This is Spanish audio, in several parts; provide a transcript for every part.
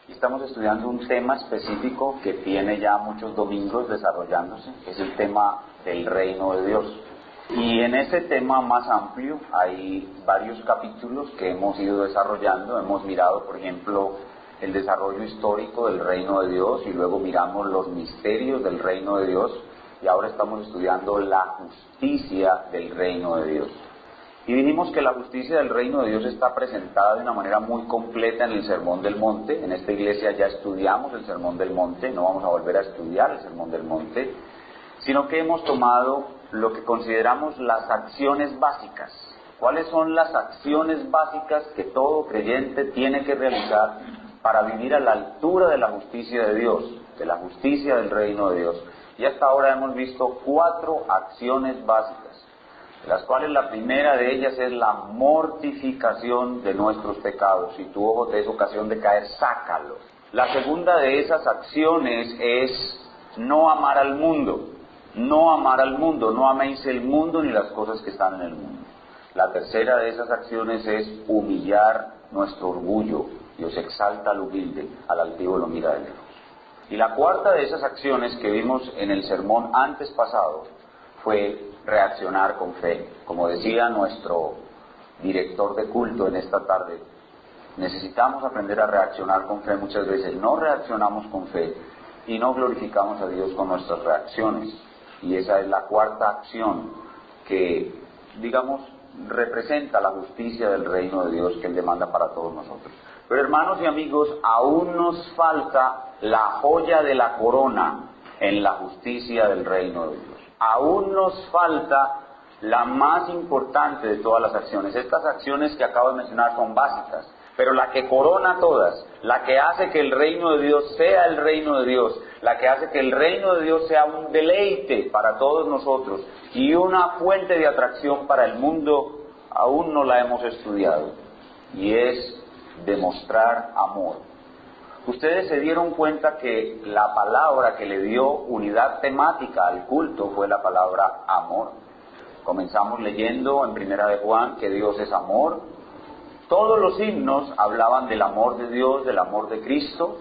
Y estamos estudiando un tema específico que tiene ya muchos domingos desarrollándose, que es el tema del reino de Dios. Y en ese tema más amplio hay varios capítulos que hemos ido desarrollando. Hemos mirado, por ejemplo, el desarrollo histórico del reino de Dios, y luego miramos los misterios del reino de Dios, y ahora estamos estudiando la justicia del reino de Dios. Y dijimos que la justicia del reino de Dios está presentada de una manera muy completa en el Sermón del Monte. En esta iglesia ya estudiamos el Sermón del Monte, no vamos a volver a estudiar el Sermón del Monte, sino que hemos tomado lo que consideramos las acciones básicas. ¿Cuáles son las acciones básicas que todo creyente tiene que realizar para vivir a la altura de la justicia de Dios, de la justicia del reino de Dios? Y hasta ahora hemos visto 4 acciones básicas, de las cuales la primera de ellas es la mortificación de nuestros pecados. Si tu ojo te es ocasión de caer, sácalo. La segunda de esas acciones es no amar al mundo. No amar al mundo, no améis el mundo ni las cosas que están en el mundo. La tercera de esas acciones es humillar nuestro orgullo. Dios exalta al humilde, al altivo lo mira de lejos. Y la cuarta de esas acciones que vimos en el sermón antes pasado fue reaccionar con fe. Como decía nuestro director de culto en esta tarde, necesitamos aprender a reaccionar con fe. Muchas veces no reaccionamos con fe y no glorificamos a Dios con nuestras reacciones. Y esa es la cuarta acción que, digamos, representa la justicia del reino de Dios que Él demanda para todos nosotros. Pero hermanos y amigos, aún nos falta la joya de la corona en la justicia del reino de Dios. Aún nos falta la más importante de todas las acciones. Estas acciones que acabo de mencionar son básicas, pero la que corona todas, la que hace que el reino de Dios sea el reino de Dios, la que hace que el reino de Dios sea un deleite para todos nosotros y una fuente de atracción para el mundo, aún no la hemos estudiado, y es demostrar amor. Ustedes se dieron cuenta que la palabra que le dio unidad temática al culto fue la palabra amor. Comenzamos leyendo en Primera de Juan que Dios es amor. Todos los himnos hablaban del amor de Dios, del amor de Cristo.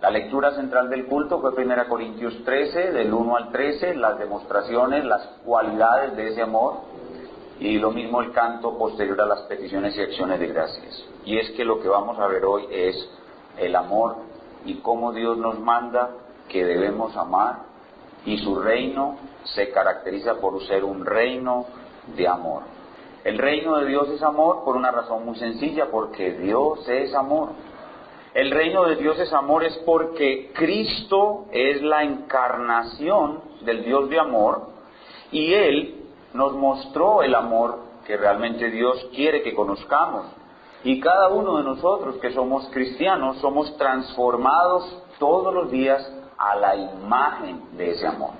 La lectura central del culto fue 1 Corintios 13, del 1 al 13, las demostraciones, las cualidades de ese amor, y lo mismo el canto posterior a las peticiones y acciones de gracias. Y es que lo que vamos a ver hoy es el amor y cómo Dios nos manda que debemos amar, y su reino se caracteriza por ser un reino de amor. El reino de Dios es amor por una razón muy sencilla, porque Dios es amor. El reino de Dios es amor es porque Cristo es la encarnación del Dios de amor, y Él nos mostró el amor que realmente Dios quiere que conozcamos. Y cada uno de nosotros que somos cristianos somos transformados todos los días a la imagen de ese amor.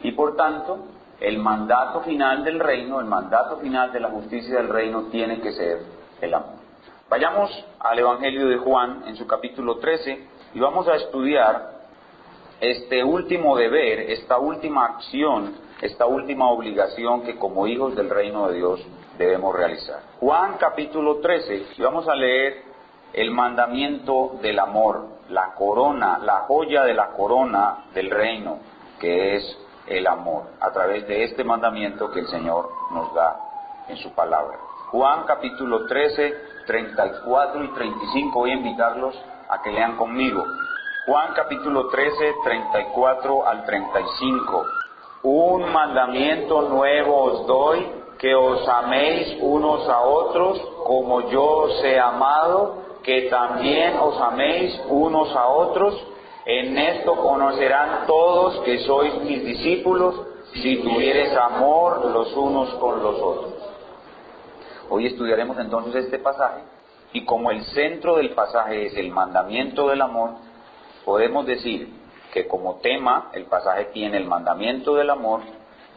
Y por tanto, el mandato final del reino, el mandato final de la justicia del reino tiene que ser el amor. Vayamos al Evangelio de Juan en su capítulo 13 y vamos a estudiar este último deber, esta última acción, esta última obligación que como hijos del reino de Dios debemos realizar. Juan capítulo 13, y vamos a leer el mandamiento del amor, la corona, la joya de la corona del reino, que es el amor, a través de este mandamiento que el Señor nos da en su palabra. Juan capítulo 13, 34 y 35, voy a invitarlos a que lean conmigo. Juan capítulo 13, 34 al 35. Un mandamiento nuevo os doy, que os améis unos a otros, como yo os he amado, que también os améis unos a otros. En esto conocerán todos que sois mis discípulos, si tuviereis amor los unos con los otros. Hoy estudiaremos entonces este pasaje, y como el centro del pasaje es el mandamiento del amor, podemos decir que como tema el pasaje tiene el mandamiento del amor,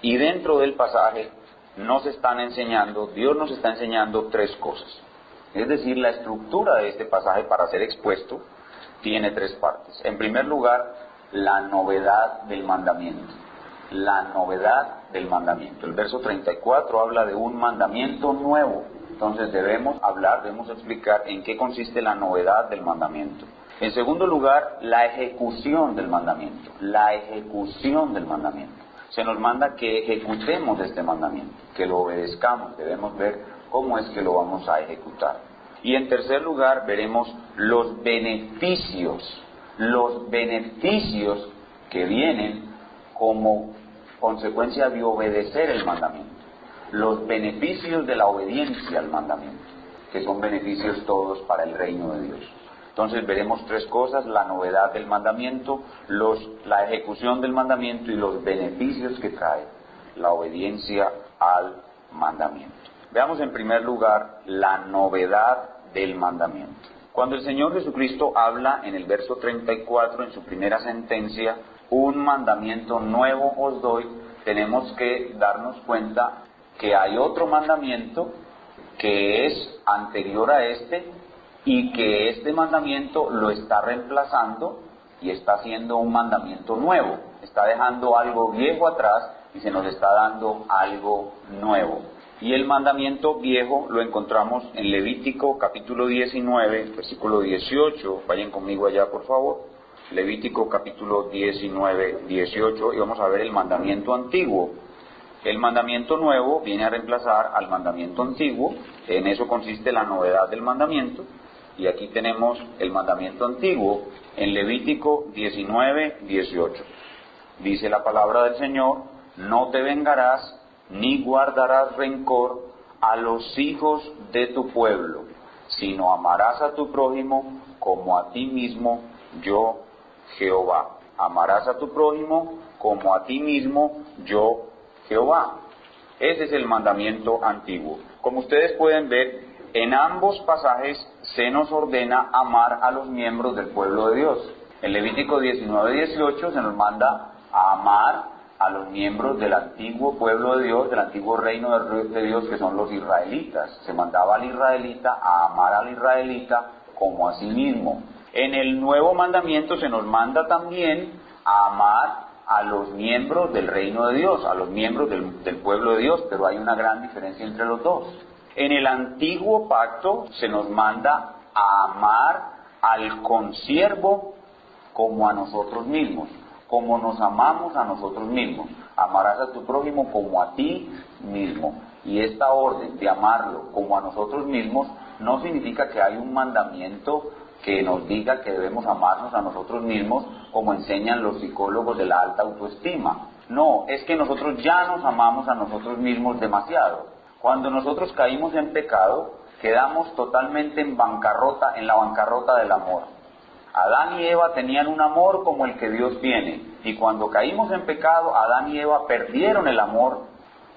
y dentro del pasaje nos están enseñando, Dios nos está enseñando 3 cosas. Es decir, la estructura de este pasaje para ser expuesto tiene 3 partes. En primer lugar, la novedad del mandamiento. La novedad del mandamiento. El verso 34 habla de un mandamiento nuevo. Entonces debemos explicar en qué consiste la novedad del mandamiento. En segundo lugar, la ejecución del mandamiento. La ejecución del mandamiento. Se nos manda que ejecutemos este mandamiento, que lo obedezcamos. Debemos ver cómo es que lo vamos a ejecutar. Y en tercer lugar, veremos los beneficios que vienen como consecuencia de obedecer el mandamiento. Los beneficios de la obediencia al mandamiento, que son beneficios todos para el reino de Dios. Entonces veremos tres cosas: la novedad del mandamiento, la ejecución del mandamiento y los beneficios que trae la obediencia al mandamiento. Veamos en primer lugar la novedad del mandamiento. Cuando el Señor Jesucristo habla en el verso 34, en su primera sentencia, un mandamiento nuevo os doy, tenemos que darnos cuenta que hay otro mandamiento que es anterior a este, y que este mandamiento lo está reemplazando y está haciendo un mandamiento nuevo. Está dejando algo viejo atrás y se nos está dando algo nuevo. Y el mandamiento viejo lo encontramos en Levítico capítulo 19, versículo 18. Vayan conmigo allá, por favor. Levítico capítulo 19, 18, y vamos a ver el mandamiento antiguo. El mandamiento nuevo viene a reemplazar al mandamiento antiguo. En eso consiste la novedad del mandamiento. Y aquí tenemos el mandamiento antiguo en Levítico 19, 18. Dice la palabra del Señor: no te vengarás ni guardarás rencor a los hijos de tu pueblo, sino amarás a tu prójimo como a ti mismo, yo Jehová. Amarás a tu prójimo como a ti mismo, yo Jehová. Ese es el mandamiento antiguo. Como ustedes pueden ver, en ambos pasajes se nos ordena amar a los miembros del pueblo de Dios. En Levítico 19, 18 se nos manda a amar a los miembros del antiguo pueblo de Dios, del antiguo reino de Dios, que son los israelitas. Se mandaba al israelita a amar al israelita como a sí mismo. En el nuevo mandamiento se nos manda también a amar a los miembros del reino de Dios, a los miembros del pueblo de Dios, pero hay una gran diferencia entre los dos. En el antiguo pacto se nos manda a amar al consiervo como a nosotros mismos, como nos amamos a nosotros mismos. Amarás a tu prójimo como a ti mismo. Y esta orden de amarlo como a nosotros mismos no significa que hay un mandamiento que nos diga que debemos amarnos a nosotros mismos, como enseñan los psicólogos de la alta autoestima. No, es que nosotros ya nos amamos a nosotros mismos demasiado. Cuando nosotros caímos en pecado, quedamos totalmente en la bancarrota del amor. Adán y Eva tenían un amor como el que Dios tiene, y cuando caímos en pecado, Adán y Eva perdieron el amor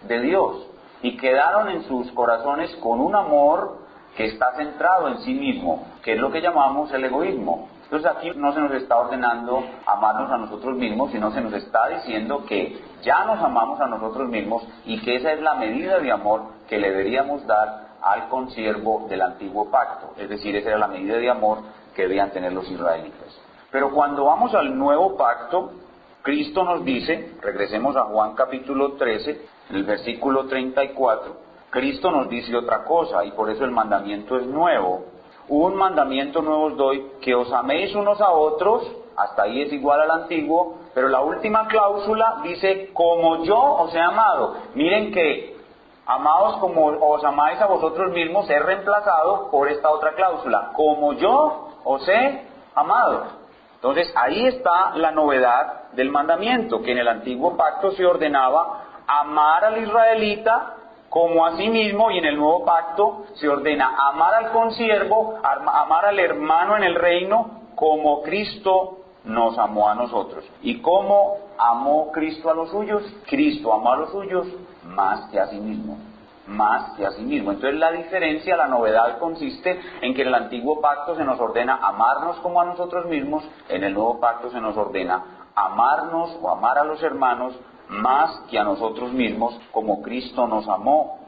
de Dios y quedaron en sus corazones con un amor que está centrado en sí mismo, que es lo que llamamos el egoísmo. Entonces aquí no se nos está ordenando amarnos a nosotros mismos, sino se nos está diciendo que ya nos amamos a nosotros mismos y que esa es la medida de amor que le deberíamos dar al consiervo del antiguo pacto. Es decir, esa era la medida de amor que debían tener los israelitas. Pero cuando vamos al nuevo pacto, Cristo nos dice, regresemos a Juan capítulo 13, en el versículo 34, Cristo nos dice otra cosa, y por eso el mandamiento es nuevo. Un mandamiento nuevo os doy, que os améis unos a otros, hasta ahí es igual al antiguo, pero la última cláusula dice, como yo os he amado. Miren que, amados como os amáis a vosotros mismos, es reemplazado por esta otra cláusula, como yo os he amado. Entonces ahí está la novedad del mandamiento, que en el antiguo pacto se ordenaba amar al israelita como a sí mismo, y en el nuevo pacto se ordena amar al consiervo, amar al hermano en el reino, como Cristo nos amó a nosotros. ¿Y cómo amó Cristo a los suyos? Cristo amó a los suyos más que a sí mismo. Más que a sí mismo. Entonces la diferencia, la novedad consiste en que en el antiguo pacto se nos ordena amarnos como a nosotros mismos, en el nuevo pacto se nos ordena amarnos o amar a los hermanos más que a nosotros mismos, como Cristo nos amó.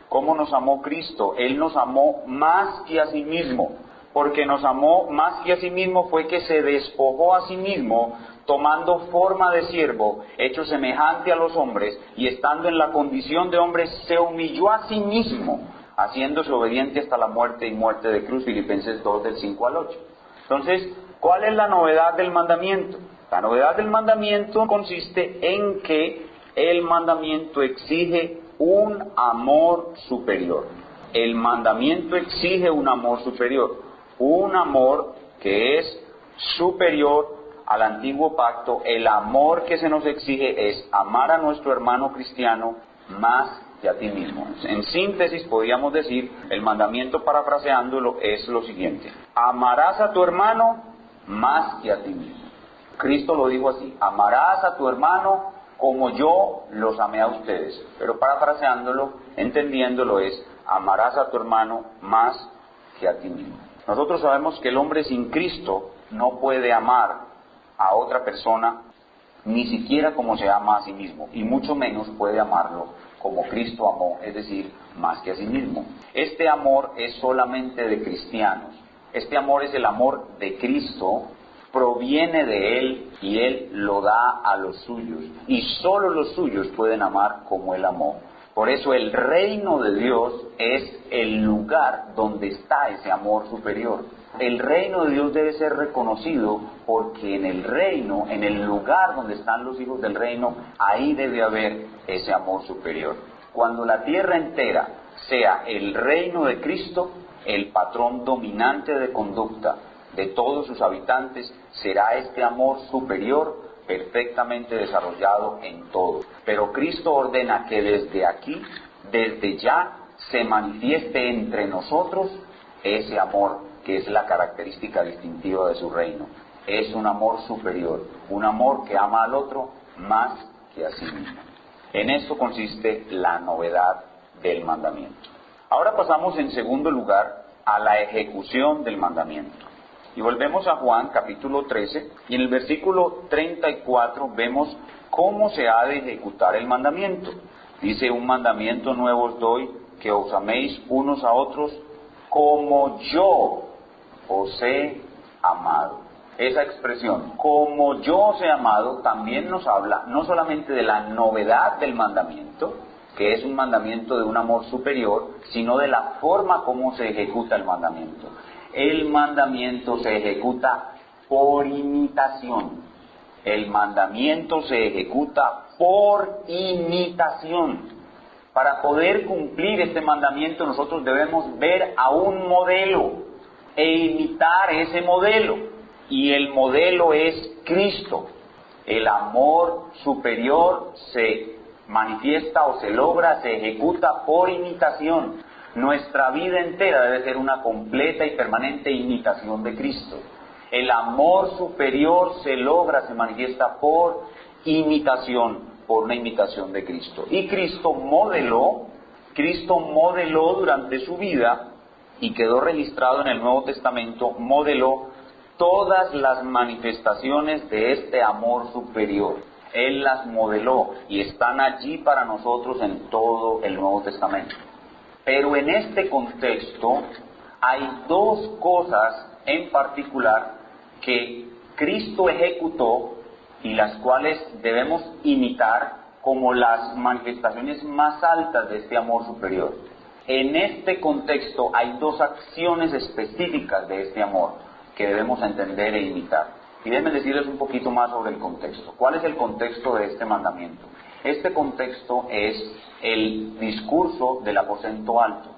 ¿Cómo nos amó Cristo? Él nos amó más que a sí mismo. Porque nos amó más que a sí mismo fue que se despojó a sí mismo, tomando forma de siervo, hecho semejante a los hombres, y estando en la condición de hombre, se humilló a sí mismo, haciéndose obediente hasta la muerte y muerte de cruz. Filipenses 2, del 5 al 8. Entonces, ¿Cuál es la novedad del mandamiento? La novedad del mandamiento consiste en que el mandamiento exige un amor superior. El mandamiento exige un amor superior, un amor que es superior al antiguo pacto. El amor que se nos exige es amar a nuestro hermano cristiano más que a ti mismo. En síntesis, podríamos decir, el mandamiento, parafraseándolo, es lo siguiente: amarás a tu hermano más que a ti mismo. Cristo lo dijo así: amarás a tu hermano como yo los amé a ustedes. Pero parafraseándolo, entendiéndolo, es: amarás a tu hermano más que a ti mismo. Nosotros sabemos que el hombre sin Cristo no puede amar a otra persona ni siquiera como se ama a sí mismo, y mucho menos puede amarlo como Cristo amó, es decir, más que a sí mismo. Este amor es solamente de cristianos. Este amor es el amor de Cristo, proviene de Él y Él lo da a los suyos, y solo los suyos pueden amar como Él amó. Por eso el reino de Dios es el lugar donde está ese amor superior. El reino de Dios debe ser reconocido porque en el reino, en el lugar donde están los hijos del reino, ahí debe haber ese amor superior. Cuando la tierra entera sea el reino de Cristo, el patrón dominante de conducta de todos sus habitantes será este amor superior perfectamente desarrollado en todo. Pero Cristo ordena que desde aquí, desde ya, se manifieste entre nosotros ese amor que es la característica distintiva de su reino. Es un amor superior, un amor que ama al otro más que a sí mismo. En esto consiste la novedad del mandamiento. Ahora pasamos en segundo lugar a la ejecución del mandamiento. Y volvemos a Juan capítulo 13, y en el versículo 34 vemos cómo se ha de ejecutar el mandamiento. Dice: un mandamiento nuevo os doy, que os améis unos a otros como yo os he amado. Esa expresión, como yo os he amado, también nos habla no solamente de la novedad del mandamiento, que es un mandamiento de un amor superior, sino de la forma como se ejecuta el mandamiento. El mandamiento se ejecuta por imitación. El mandamiento se ejecuta por imitación. Para poder cumplir este mandamiento, nosotros debemos ver a un modelo e imitar ese modelo. Y el modelo es Cristo. El amor superior se manifiesta o se logra, se ejecuta por imitación. Nuestra vida entera debe ser una completa y permanente imitación de Cristo. El amor superior se logra, se manifiesta por imitación, por una imitación de Cristo. Y Cristo modeló durante su vida, y quedó registrado en el Nuevo Testamento, modeló todas las manifestaciones de este amor superior. Él las modeló y están allí para nosotros en todo el Nuevo Testamento. Pero en este contexto hay dos cosas en particular que Cristo ejecutó y las cuales debemos imitar como las manifestaciones más altas de este amor superior. En este contexto hay dos acciones específicas de este amor que debemos entender e imitar. Y déjenme decirles un poquito más sobre el contexto. ¿Cuál es el contexto de este mandamiento? Este contexto es el discurso del aposento alto.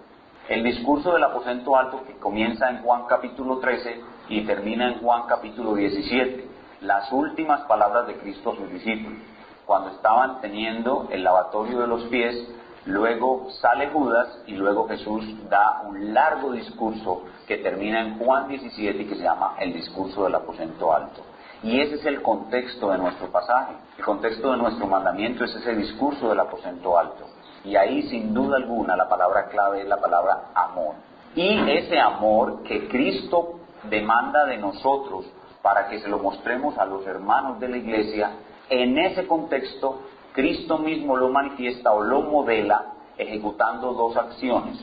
El discurso del aposento alto que comienza en Juan capítulo 13 y termina en Juan capítulo 17. Las últimas palabras de Cristo a sus discípulos. Cuando estaban teniendo el lavatorio de los pies, luego sale Judas y luego Jesús da un largo discurso que termina en Juan 17 y que se llama el discurso del aposento alto. Y ese es el contexto de nuestro pasaje. El contexto de nuestro mandamiento es ese discurso del aposento alto. Y ahí, sin duda alguna, la palabra clave es la palabra amor. Y ese amor que Cristo demanda de nosotros para que se lo mostremos a los hermanos de la iglesia, en ese contexto, Cristo mismo lo manifiesta o lo modela ejecutando dos acciones,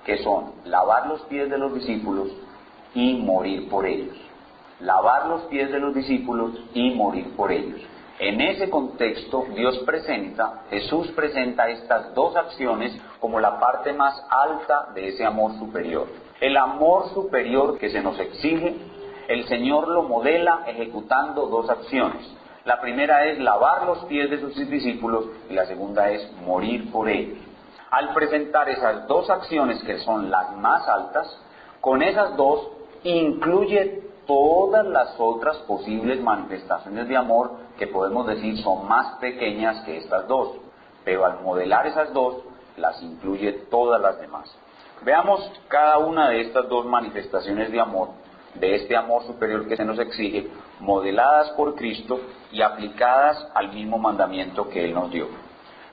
que son lavar los pies de los discípulos y morir por ellos. Lavar los pies de los discípulos y morir por ellos. En ese contexto, Jesús presenta estas dos acciones como la parte más alta de ese amor superior. El amor superior que se nos exige, el Señor lo modela ejecutando dos acciones. La primera es lavar los pies de sus discípulos y la segunda es morir por ellos. Al presentar esas dos acciones, que son las más altas, con esas dos incluye todas las otras posibles manifestaciones de amor que podemos decir son más pequeñas que estas dos, pero al modelar esas dos, las incluye todas las demás. Veamos cada una de estas dos manifestaciones de amor, de este amor superior que se nos exige, modeladas por Cristo y aplicadas al mismo mandamiento que Él nos dio.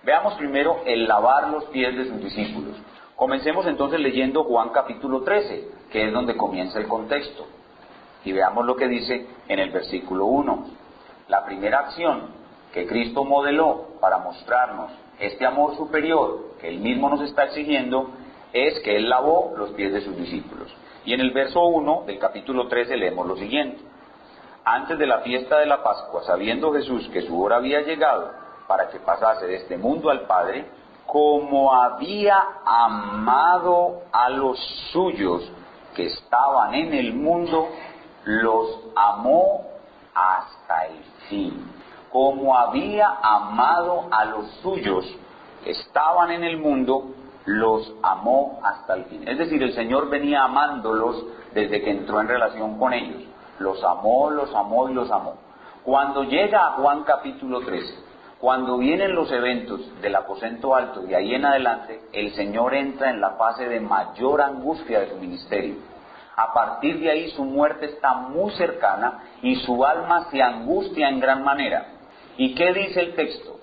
Veamos primero el lavar los pies de sus discípulos. Comencemos entonces leyendo Juan capítulo 13, que es donde comienza el contexto. Y veamos lo que dice en el versículo 1. La primera acción que Cristo modeló para mostrarnos este amor superior que Él mismo nos está exigiendo es que Él lavó los pies de sus discípulos. Y en el verso 1 del capítulo 13 leemos lo siguiente. Antes de la fiesta de la Pascua, sabiendo Jesús que su hora había llegado para que pasase de este mundo al Padre, como había amado a los suyos que estaban en el mundo, los amó hasta el fin. Como había amado a los suyos que estaban en el mundo, los amó hasta el fin. Es decir, el Señor venía amándolos desde que entró en relación con ellos. Los amó y los amó. Cuando llega a Juan capítulo 13, cuando vienen los eventos del aposento alto, de ahí en adelante, el Señor entra en la fase de mayor angustia de su ministerio. A partir de ahí su muerte está muy cercana y su alma se angustia en gran manera. ¿Y qué dice el texto?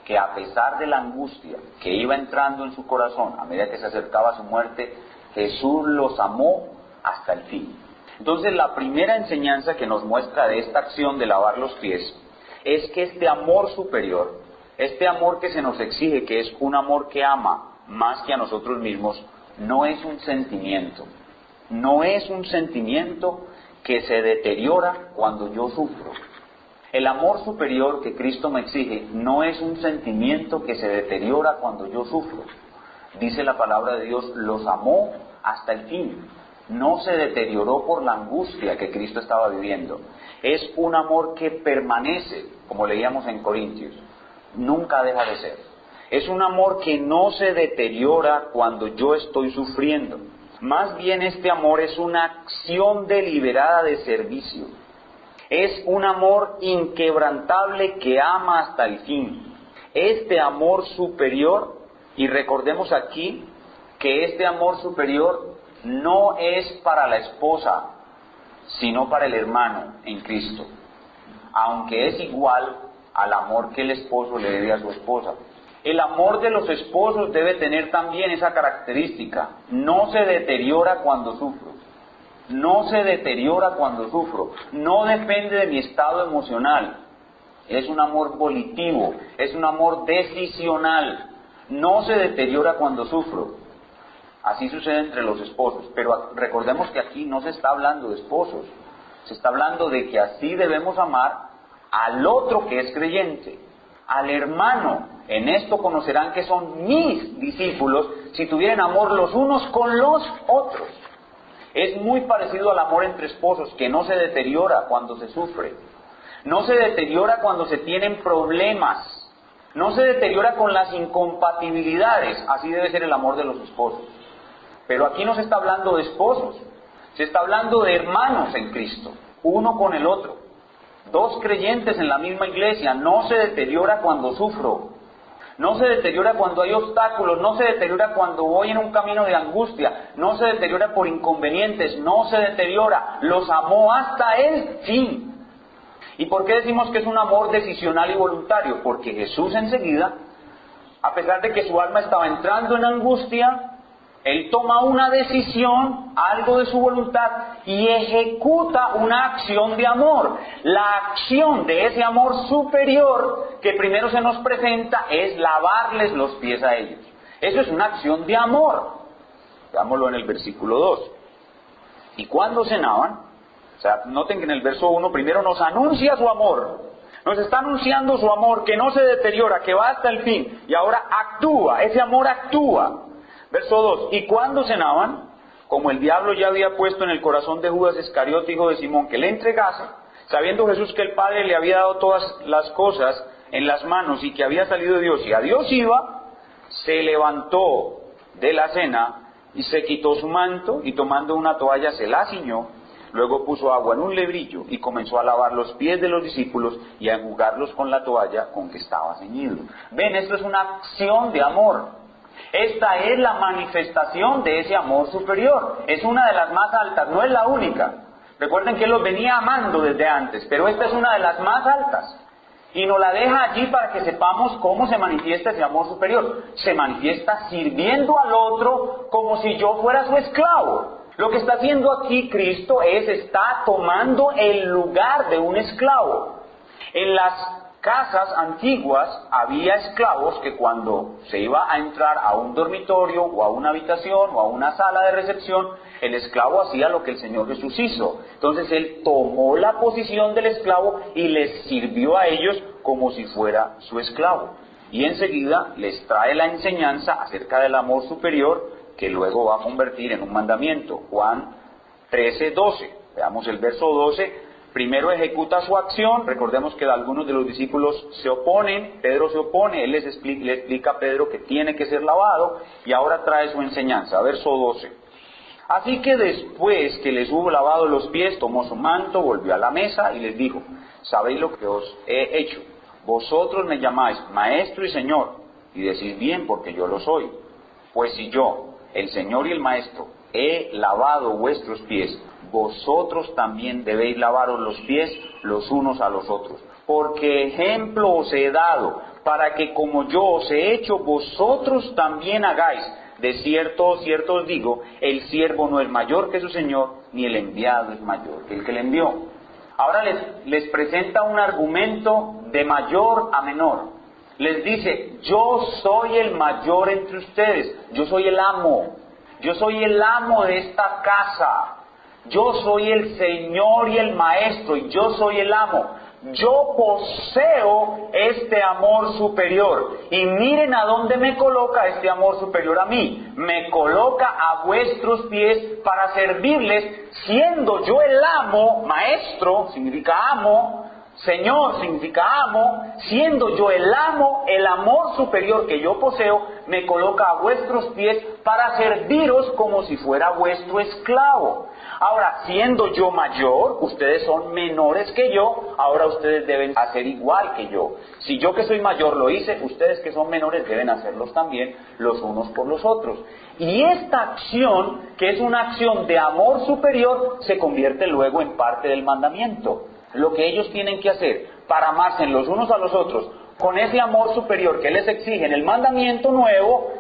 Que a pesar de la angustia que iba entrando en su corazón a medida que se acercaba a su muerte, Jesús los amó hasta el fin. Entonces la primera enseñanza que nos muestra de esta acción de lavar los pies es que este amor superior, este amor que se nos exige, que es un amor que ama más que a nosotros mismos, no es un sentimiento. No es un sentimiento que se deteriora cuando yo sufro. El amor superior que Cristo me exige no es un sentimiento que se deteriora cuando yo sufro. Dice la palabra de Dios, los amó hasta el fin. No se deterioró por la angustia que Cristo estaba viviendo. Es un amor que permanece, como leíamos en Corintios, nunca deja de ser. Es un amor que no se deteriora cuando yo estoy sufriendo. Más bien este amor es una acción deliberada de servicio. Es un amor inquebrantable que ama hasta el fin. Este amor superior, y recordemos aquí que este amor superior no es para la esposa, sino para el hermano en Cristo, aunque es igual al amor que el esposo le debe a su esposa. El amor de los esposos debe tener también esa característica: no se deteriora cuando sufro. No se deteriora cuando sufro. No depende de mi estado emocional. Es un amor volitivo, es un amor decisional. No se deteriora cuando sufro. Así sucede entre los esposos. Pero recordemos que aquí no se está hablando de esposos. Se está hablando de que así debemos amar al otro que es creyente, al hermano. En esto conocerán que son mis discípulos si tuvieran amor los unos con los otros. Es muy parecido al amor entre esposos, que no se deteriora cuando se sufre. No se deteriora cuando se tienen problemas. No se deteriora con las incompatibilidades. Así debe ser el amor de los esposos. Pero aquí no se está hablando de esposos. Se está hablando de hermanos en Cristo, uno con el otro. Dos creyentes en la misma iglesia. No se deteriora cuando sufro. No se deteriora cuando hay obstáculos, no se deteriora cuando voy en un camino de angustia, no se deteriora por inconvenientes, no se deteriora. Los amó hasta el fin. ¿Y por qué decimos que es un amor decisional y voluntario? Porque Jesús enseguida, a pesar de que su alma estaba entrando en angustia, Él toma una decisión, algo de su voluntad, y ejecuta una acción de amor. La acción de ese amor superior que primero se nos presenta es lavarles los pies a ellos. Eso es una acción de amor. Veámoslo en el versículo 2. Y cuando cenaban, o sea, noten que en el verso 1 primero nos anuncia su amor. Nos está anunciando su amor que no se deteriora, que va hasta el fin. Y ahora actúa, ese amor actúa. Verso 2, y cuando cenaban, como el diablo ya había puesto en el corazón de Judas Iscariote, hijo de Simón, que le entregase, sabiendo Jesús que el Padre le había dado todas las cosas en las manos y que había salido de Dios y a Dios iba, se levantó de la cena y se quitó su manto y tomando una toalla se la ciñó, luego puso agua en un lebrillo y comenzó a lavar los pies de los discípulos y a enjugarlos con la toalla con que estaba ceñido. Ven, esto es una acción de amor. Esta es la manifestación de ese amor superior. Es una de las más altas, no es la única. Recuerden que Él los venía amando desde antes, pero esta es una de las más altas. Y nos la deja allí para que sepamos cómo se manifiesta ese amor superior. Se manifiesta sirviendo al otro como si yo fuera su esclavo. Lo que está haciendo aquí Cristo está tomando el lugar de un esclavo. En las casas antiguas había esclavos que cuando se iba a entrar a un dormitorio o a una habitación o a una sala de recepción, el esclavo hacía lo que el Señor Jesús hizo. Entonces Él tomó la posición del esclavo y les sirvió a ellos como si fuera su esclavo. Y enseguida les trae la enseñanza acerca del amor superior que luego va a convertir en un mandamiento. Juan 13:12. Veamos el verso 12. Primero ejecuta su acción. Recordemos que algunos de los discípulos se oponen. Pedro se opone. Él le explica a Pedro que tiene que ser lavado. Y ahora trae su enseñanza. Verso 12. Así que después que les hubo lavado los pies, tomó su manto, volvió a la mesa y les dijo: ¿sabéis lo que os he hecho? Vosotros me llamáis Maestro y Señor, y decís bien porque yo lo soy. Pues si yo, el Señor y el Maestro, he lavado vuestros pies, vosotros también debéis lavaros los pies los unos a los otros. Porque ejemplo os he dado, para que como yo os he hecho, vosotros también hagáis. De cierto, cierto os digo, el siervo no es mayor que su Señor, ni el enviado es mayor que el que le envió. Ahora les presenta un argumento de mayor a menor. Les dice: yo soy el mayor entre ustedes, yo soy el amo. Yo soy el amo de esta casa. Yo soy el Señor y el Maestro, y yo soy el amo. Yo poseo este amor superior. Y miren a dónde me coloca este amor superior a mí. Me coloca a vuestros pies para servirles, siendo yo el amo. Maestro significa amo. Señor significa amo. Siendo yo el amo, el amor superior que yo poseo me coloca a vuestros pies para serviros como si fuera vuestro esclavo. Ahora, siendo yo mayor, ustedes son menores que yo, ahora ustedes deben hacer igual que yo. Si yo que soy mayor lo hice, ustedes que son menores deben hacerlos también los unos por los otros. Y esta acción, que es una acción de amor superior, se convierte luego en parte del mandamiento. Lo que ellos tienen que hacer para amarse los unos a los otros, con ese amor superior que les exige en el mandamiento nuevo,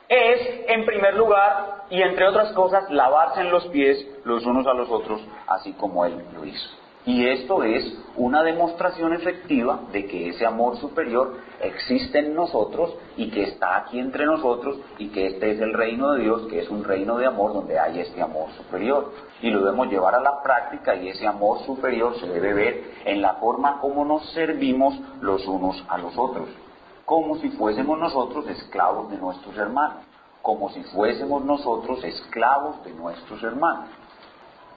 es, en primer lugar, y entre otras cosas, lavarse en los pies los unos a los otros, así como Él lo hizo. Y esto es una demostración efectiva de que ese amor superior existe en nosotros y que está aquí entre nosotros, y que este es el reino de Dios, que es un reino de amor donde hay este amor superior. Y lo debemos llevar a la práctica, y ese amor superior se debe ver en la forma como nos servimos los unos a los otros. Como si fuésemos nosotros esclavos de nuestros hermanos. Como si fuésemos nosotros esclavos de nuestros hermanos.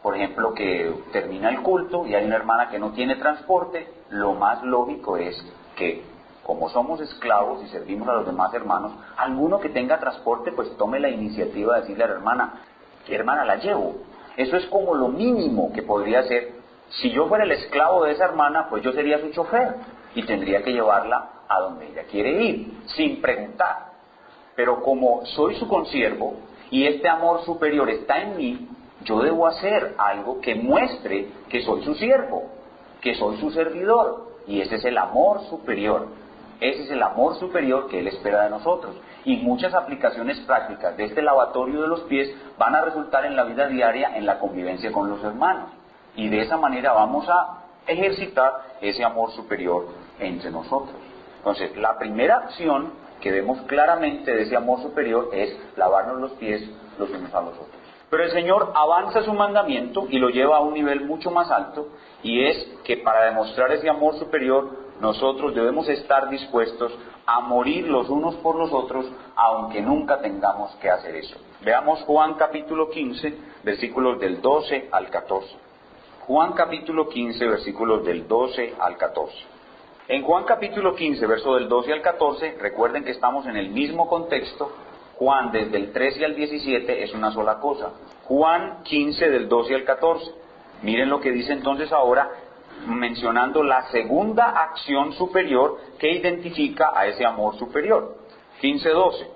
Por ejemplo, que termina el culto y hay una hermana que no tiene transporte, lo más lógico es que, como somos esclavos y servimos a los demás hermanos, alguno que tenga transporte pues tome la iniciativa de decirle a la hermana: hermana, la llevo. Eso es como lo mínimo que podría hacer. Si yo fuera el esclavo de esa hermana, pues yo sería su chofer y tendría que llevarla a donde ella quiere ir, sin preguntar. Pero como soy su consiervo y este amor superior está en mí, yo debo hacer algo que muestre que soy su siervo, que soy su servidor. Y ese es el amor superior. Ese es el amor superior que Él espera de nosotros. Y muchas aplicaciones prácticas de este lavatorio de los pies van a resultar en la vida diaria, en la convivencia con los hermanos. Y de esa manera vamos a ejercitar ese amor superior entre nosotros. Entonces, la primera acción que vemos claramente de ese amor superior es lavarnos los pies los unos a los otros. Pero el Señor avanza su mandamiento y lo lleva a un nivel mucho más alto, y es que para demostrar ese amor superior, nosotros debemos estar dispuestos a morir los unos por los otros, aunque nunca tengamos que hacer eso. Veamos Juan capítulo 15, versículos del 12 al 14. Juan capítulo 15, versículos del 12 al 14. En Juan capítulo 15, verso del 12 al 14, recuerden que estamos en el mismo contexto. Juan desde el 13 al 17 es una sola cosa. Juan 15 del 12 al 14. Miren lo que dice entonces ahora, mencionando la segunda acción superior que identifica a ese amor superior. 15:12.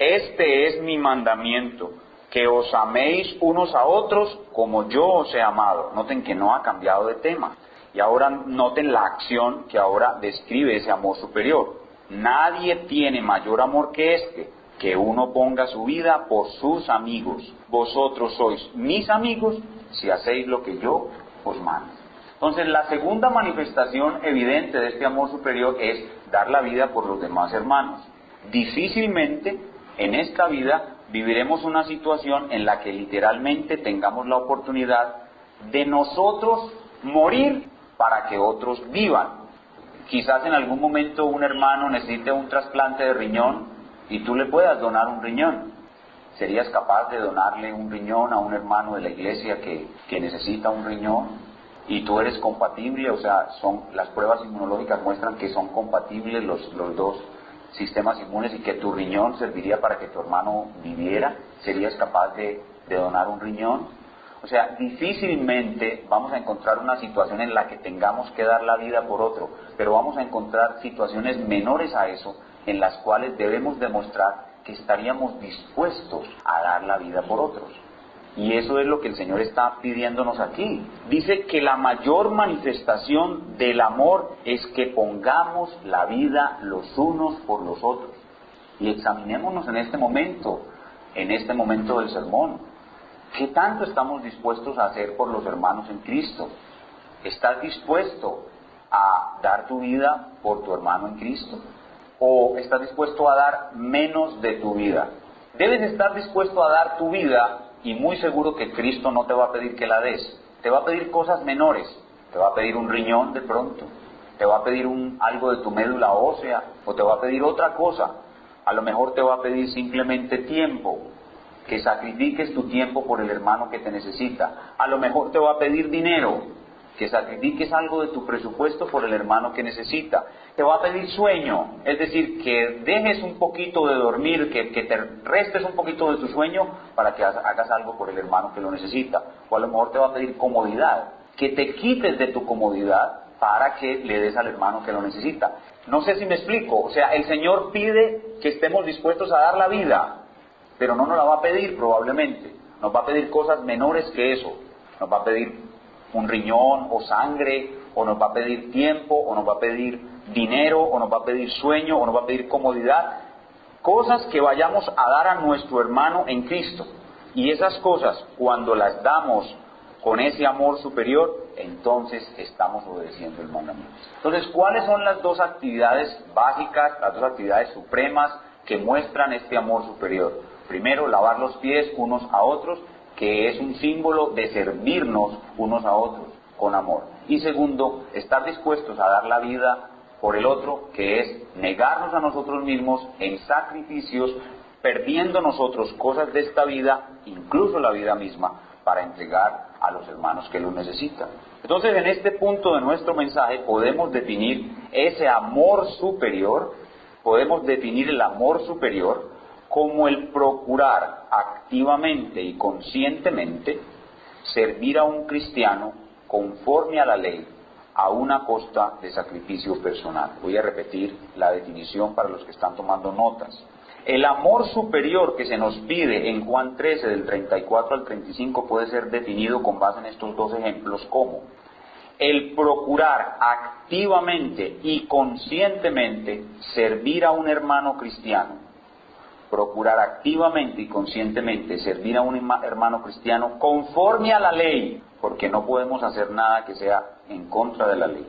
Este es mi mandamiento, que os améis unos a otros como yo os he amado. Noten que no ha cambiado de tema. Y ahora noten la acción que ahora describe ese amor superior. Nadie tiene mayor amor que este, que uno ponga su vida por sus amigos. Vosotros sois mis amigos si hacéis lo que yo os mando. Entonces, la segunda manifestación evidente de este amor superior es dar la vida por los demás hermanos. Difícilmente en esta vida viviremos una situación en la que literalmente tengamos la oportunidad de nosotros morir para que otros vivan. Quizás en algún momento un hermano necesite un trasplante de riñón y tú le puedas donar un riñón. ¿Serías capaz de donarle un riñón a un hermano de la iglesia que necesita un riñón? Y tú eres compatible, o sea, las pruebas inmunológicas muestran que son compatibles los dos sistemas inmunes y que tu riñón serviría para que tu hermano viviera. ¿Serías capaz de donar un riñón? O sea, difícilmente vamos a encontrar una situación en la que tengamos que dar la vida por otro, pero vamos a encontrar situaciones menores a eso, en las cuales debemos demostrar que estaríamos dispuestos a dar la vida por otros. Y eso es lo que el Señor está pidiéndonos aquí. Dice que la mayor manifestación del amor es que pongamos la vida los unos por los otros. Y examinémonos en este momento del sermón. ¿Qué tanto estamos dispuestos a hacer por los hermanos en Cristo? ¿Estás dispuesto a dar tu vida por tu hermano en Cristo? ¿O estás dispuesto a dar menos de tu vida? Debes estar dispuesto a dar tu vida, y muy seguro que Cristo no te va a pedir que la des. Te va a pedir cosas menores. Te va a pedir un riñón de pronto. Te va a pedir algo de tu médula ósea. O te va a pedir otra cosa. A lo mejor te va a pedir simplemente tiempo. Que sacrifiques tu tiempo por el hermano que te necesita. A lo mejor te va a pedir dinero. Que sacrifiques algo de tu presupuesto por el hermano que necesita. Te va a pedir sueño, es decir, que dejes un poquito de dormir, que te restes un poquito de tu sueño para que hagas algo por el hermano que lo necesita. O a lo mejor te va a pedir comodidad, que te quites de tu comodidad para que le des al hermano que lo necesita. No sé si me explico, o sea, el Señor pide que estemos dispuestos a dar la vida, pero no nos la va a pedir probablemente. Nos va a pedir cosas menores que eso. Nos va a pedir un riñón o sangre, o nos va a pedir tiempo, o nos va a pedir dinero, o nos va a pedir sueño, o nos va a pedir comodidad, cosas que vayamos a dar a nuestro hermano en Cristo. Y esas cosas, cuando las damos con ese amor superior, entonces estamos obedeciendo el mandamiento. Entonces, ¿cuáles son las dos actividades básicas, las dos actividades supremas que muestran este amor superior? Primero, lavar los pies unos a otros, que es un símbolo de servirnos unos a otros con amor. Y segundo, estar dispuestos a dar la vida por el otro, que es negarnos a nosotros mismos en sacrificios, perdiendo nosotros cosas de esta vida, incluso la vida misma, para entregar a los hermanos que lo necesitan. Entonces, en este punto de nuestro mensaje podemos definir ese amor superior, podemos definir el amor superior como el procurar activamente y conscientemente servir a un cristiano conforme a la ley, a una costa de sacrificio personal. Voy a repetir la definición para los que están tomando notas. El amor superior que se nos pide en Juan 13, del 34 al 35, puede ser definido con base en estos dos ejemplos como el procurar activamente y conscientemente servir a un hermano cristiano. Procurar activamente y conscientemente servir a un hermano cristiano conforme a la ley, porque no podemos hacer nada que sea en contra de la ley.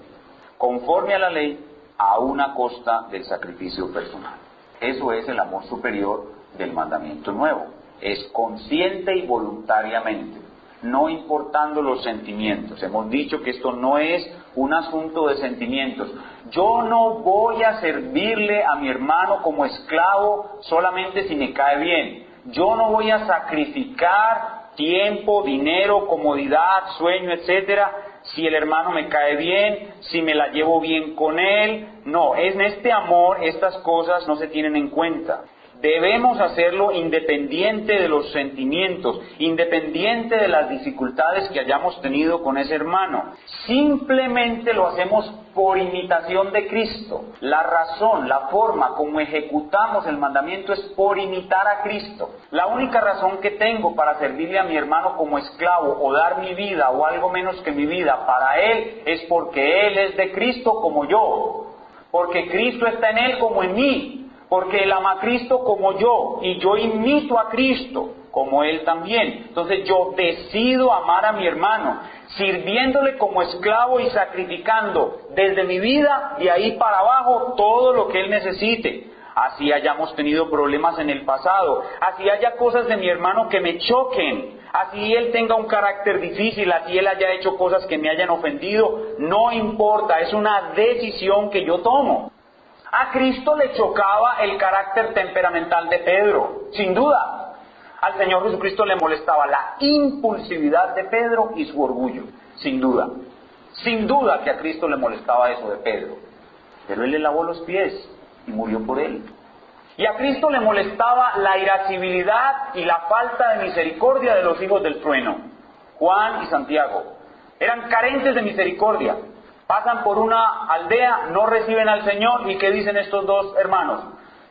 Conforme a la ley, a una costa del sacrificio personal. Eso es el amor superior del mandamiento nuevo. es consciente y voluntariamente, no importando los sentimientos. Hemos dicho que esto no es un asunto de sentimientos. Yo no voy a servirle a mi hermano como esclavo solamente si me cae bien. Yo no voy a sacrificar tiempo, dinero, comodidad, sueño, etcétera, si el hermano me cae bien, si me la llevo bien con él. No, en este amor estas cosas no se tienen en cuenta. Debemos hacerlo independiente de los sentimientos, independiente de las dificultades que hayamos tenido con ese hermano. Simplemente lo hacemos por imitación de Cristo. La razón, la forma como ejecutamos el mandamiento es por imitar a Cristo. La única razón que tengo para servirle a mi hermano como esclavo o dar mi vida o algo menos que mi vida para él es porque él es de Cristo como yo. Porque Cristo está en él como en mí. Porque él ama a Cristo como yo, y yo imito a Cristo como él también. Entonces yo decido amar a mi hermano, sirviéndole como esclavo y sacrificando desde mi vida y ahí para abajo todo lo que él necesite. Así hayamos tenido problemas en el pasado, así haya cosas de mi hermano que me choquen, así él tenga un carácter difícil, así él haya hecho cosas que me hayan ofendido, no importa, es una decisión que yo tomo. A Cristo le chocaba el carácter temperamental de Pedro, sin duda. Al Señor Jesucristo le molestaba la impulsividad de Pedro y su orgullo, sin duda. Sin duda que a Cristo le molestaba eso de Pedro. Pero él le lavó los pies y murió por él. Y a Cristo le molestaba la irascibilidad y la falta de misericordia de los hijos del trueno. Juan y Santiago eran carentes de misericordia. Pasan por una aldea, no reciben al Señor, ¿y qué dicen estos dos hermanos?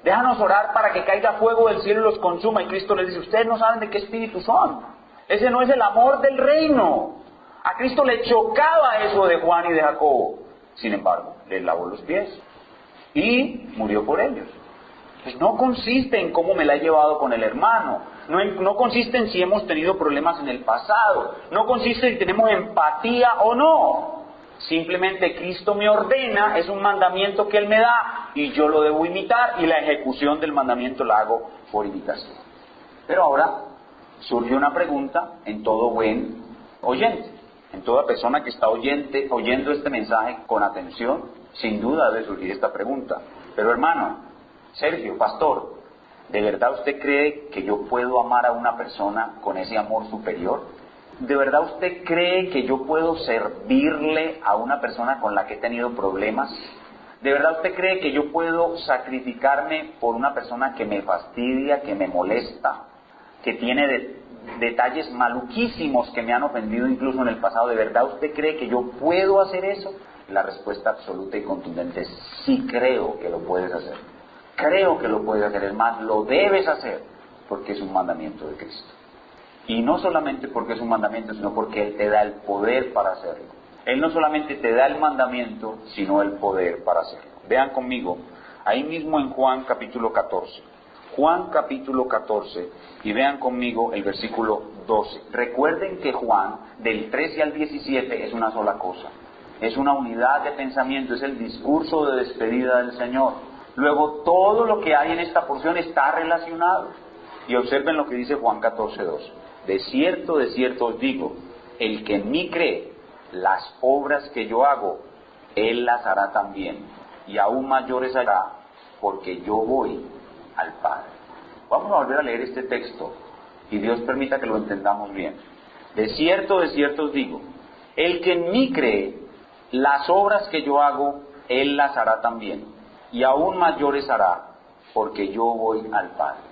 Déjanos orar para que caiga fuego del cielo y los consuma. Y Cristo les dice, ustedes no saben de qué espíritu son. Ese no es el amor del reino. A Cristo le chocaba eso de Juan y de Jacobo. Sin embargo, les lavó los pies y murió por ellos. Pues no consiste en cómo me la he llevado con el hermano, no consiste en si hemos tenido problemas en el pasado, no consiste en si tenemos empatía o no. Simplemente Cristo me ordena, es un mandamiento que Él me da y yo lo debo imitar, y la ejecución del mandamiento la hago por imitación. Pero ahora surge una pregunta en todo buen oyente, en toda persona que está oyendo este mensaje con atención, sin duda debe surgir esta pregunta. Pero hermano, Sergio, pastor, ¿de verdad usted cree que yo puedo amar a una persona con ese amor superior? ¿De verdad usted cree que yo puedo servirle a una persona con la que he tenido problemas? ¿De verdad usted cree que yo puedo sacrificarme por una persona que me fastidia, que me molesta, que tiene detalles maluquísimos que me han ofendido incluso en el pasado? ¿De verdad usted cree que yo puedo hacer eso? La respuesta absoluta y contundente es sí, creo que lo puedes hacer. Creo que lo puedes hacer, es más, lo debes hacer, porque es un mandamiento de Cristo. Y no solamente porque es un mandamiento, sino porque Él te da el poder para hacerlo. Él no solamente te da el mandamiento, sino el poder para hacerlo. Vean conmigo, ahí mismo en Juan capítulo 14. Juan capítulo 14, y vean conmigo el versículo 12. Recuerden que Juan, del 13 al 17, es una sola cosa. Es una unidad de pensamiento, es el discurso de despedida del Señor. Luego todo lo que hay en esta porción está relacionado. Y observen lo que dice Juan 14:2. De cierto os digo, el que en mí cree, las obras que yo hago, él las hará también, y aún mayores hará, porque yo voy al Padre. Vamos a volver a leer este texto, y Dios permita que lo entendamos bien. De cierto os digo, el que en mí cree, las obras que yo hago, él las hará también, y aún mayores hará, porque yo voy al Padre.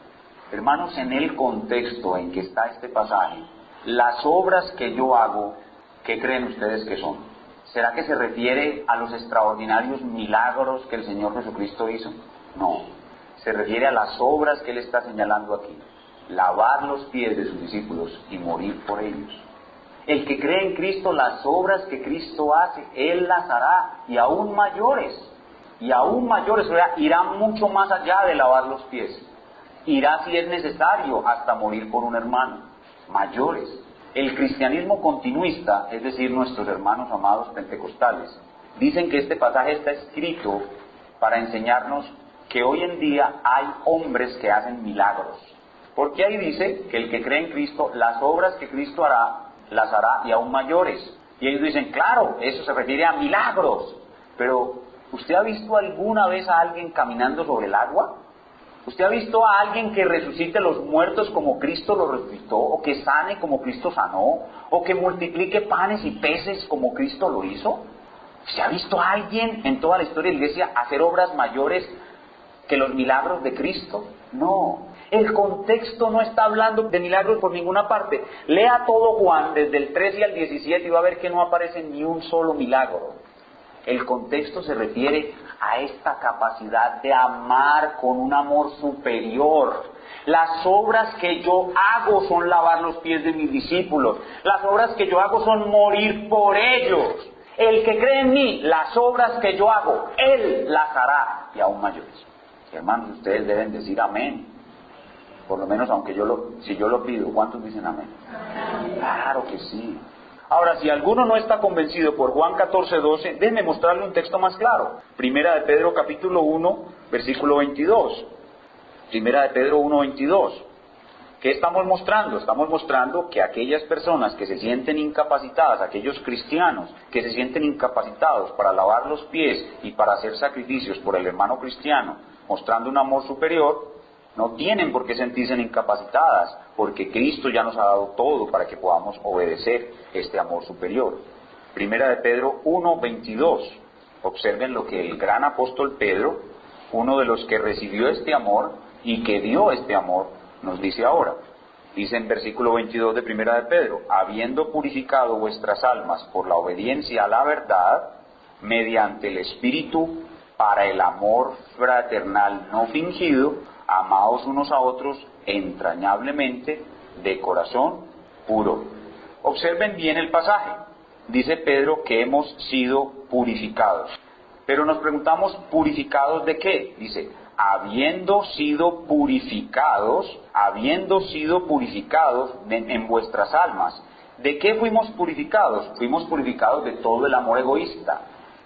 Hermanos, en el contexto en que está este pasaje, las obras que yo hago, ¿qué creen ustedes que son? ¿Será que se refiere a los extraordinarios milagros que el Señor Jesucristo hizo? No, se refiere a las obras que Él está señalando aquí. Lavar los pies de sus discípulos y morir por ellos. El que cree en Cristo, las obras que Cristo hace, Él las hará, y aún mayores. Y aún mayores, o sea, irá mucho más allá de lavar los pies. Irá, si es necesario, hasta morir por un hermano. Mayores. El cristianismo continuista, es decir, nuestros hermanos amados pentecostales, dicen que este pasaje está escrito para enseñarnos que hoy en día hay hombres que hacen milagros. Porque ahí dice que el que cree en Cristo, las obras que Cristo hará, las hará y aún mayores. Y ellos dicen, claro, eso se refiere a milagros. Pero, ¿usted ha visto alguna vez a alguien caminando sobre el agua? ¿Usted ha visto a alguien que resucite los muertos como Cristo los resucitó? ¿O que sane como Cristo sanó? ¿O que multiplique panes y peces como Cristo lo hizo? ¿Se ha visto a alguien en toda la historia de la iglesia hacer obras mayores que los milagros de Cristo? No. El contexto no está hablando de milagros por ninguna parte. Lea todo Juan, desde el 13 al 17, y va a ver que no aparece ni un solo milagro. El contexto se refiere a esta capacidad de amar con un amor superior. Las obras que yo hago son lavar los pies de mis discípulos. Las obras que yo hago son morir por ellos. El que cree en mí, las obras que yo hago, él las hará y aún mayores. Hermanos, ustedes deben decir amén. Por lo menos, aunque si yo lo pido, ¿cuántos dicen amén? Claro que sí. Ahora, si alguno no está convencido por Juan 14:12, déjenme mostrarle un texto más claro. Primera de Pedro capítulo 1, versículo 22. Primera de Pedro 1:22. ¿Qué estamos mostrando? Estamos mostrando que aquellas personas que se sienten incapacitadas, aquellos cristianos que se sienten incapacitados para lavar los pies y para hacer sacrificios por el hermano cristiano, mostrando un amor superior, no tienen por qué sentirse incapacitadas, porque Cristo ya nos ha dado todo para que podamos obedecer este amor superior. Primera de Pedro 1:22. Observen lo que el gran apóstol Pedro, uno de los que recibió este amor y que dio este amor, nos dice ahora. Dice en versículo 22 de Primera de Pedro: habiendo purificado vuestras almas por la obediencia a la verdad, mediante el Espíritu, para el amor fraternal no fingido, amaos unos a otros entrañablemente, de corazón puro. Observen bien el pasaje. Dice Pedro que hemos sido purificados. Pero nos preguntamos, ¿purificados de qué? Dice, habiendo sido purificados en vuestras almas. ¿De qué fuimos purificados? Fuimos purificados de todo el amor egoísta,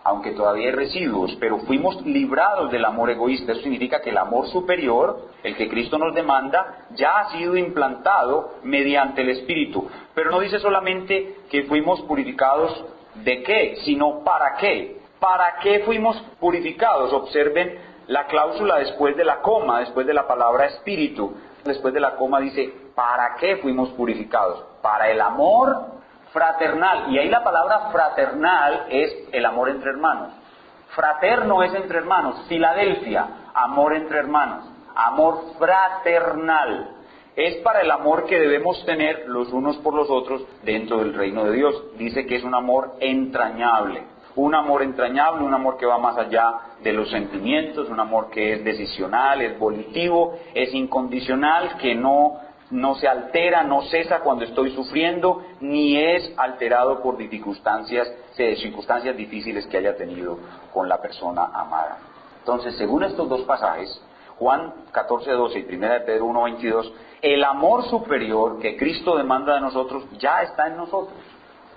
aunque todavía hay residuos, pero fuimos librados del amor egoísta. Eso significa que el amor superior, el que Cristo nos demanda, ya ha sido implantado mediante el Espíritu. Pero no dice solamente que fuimos purificados de qué, sino para qué. ¿Para qué fuimos purificados? Observen la cláusula después de la coma, después de la palabra espíritu. Después de la coma dice, ¿para qué fuimos purificados? Para el amor fraternal. Y ahí la palabra fraternal es el amor entre hermanos. Fraterno es entre hermanos. Filadelfia, amor entre hermanos. Amor fraternal. Es para el amor que debemos tener los unos por los otros dentro del reino de Dios. Dice que es un amor entrañable. Un amor entrañable, un amor que va más allá de los sentimientos, un amor que es decisional, es volitivo, es incondicional, que no se altera, no cesa cuando estoy sufriendo, ni es alterado por circunstancias difíciles que haya tenido con la persona amada. Entonces, según estos dos pasajes, Juan 14:12 y 1 de Pedro 1:22, el amor superior que Cristo demanda de nosotros ya está en nosotros.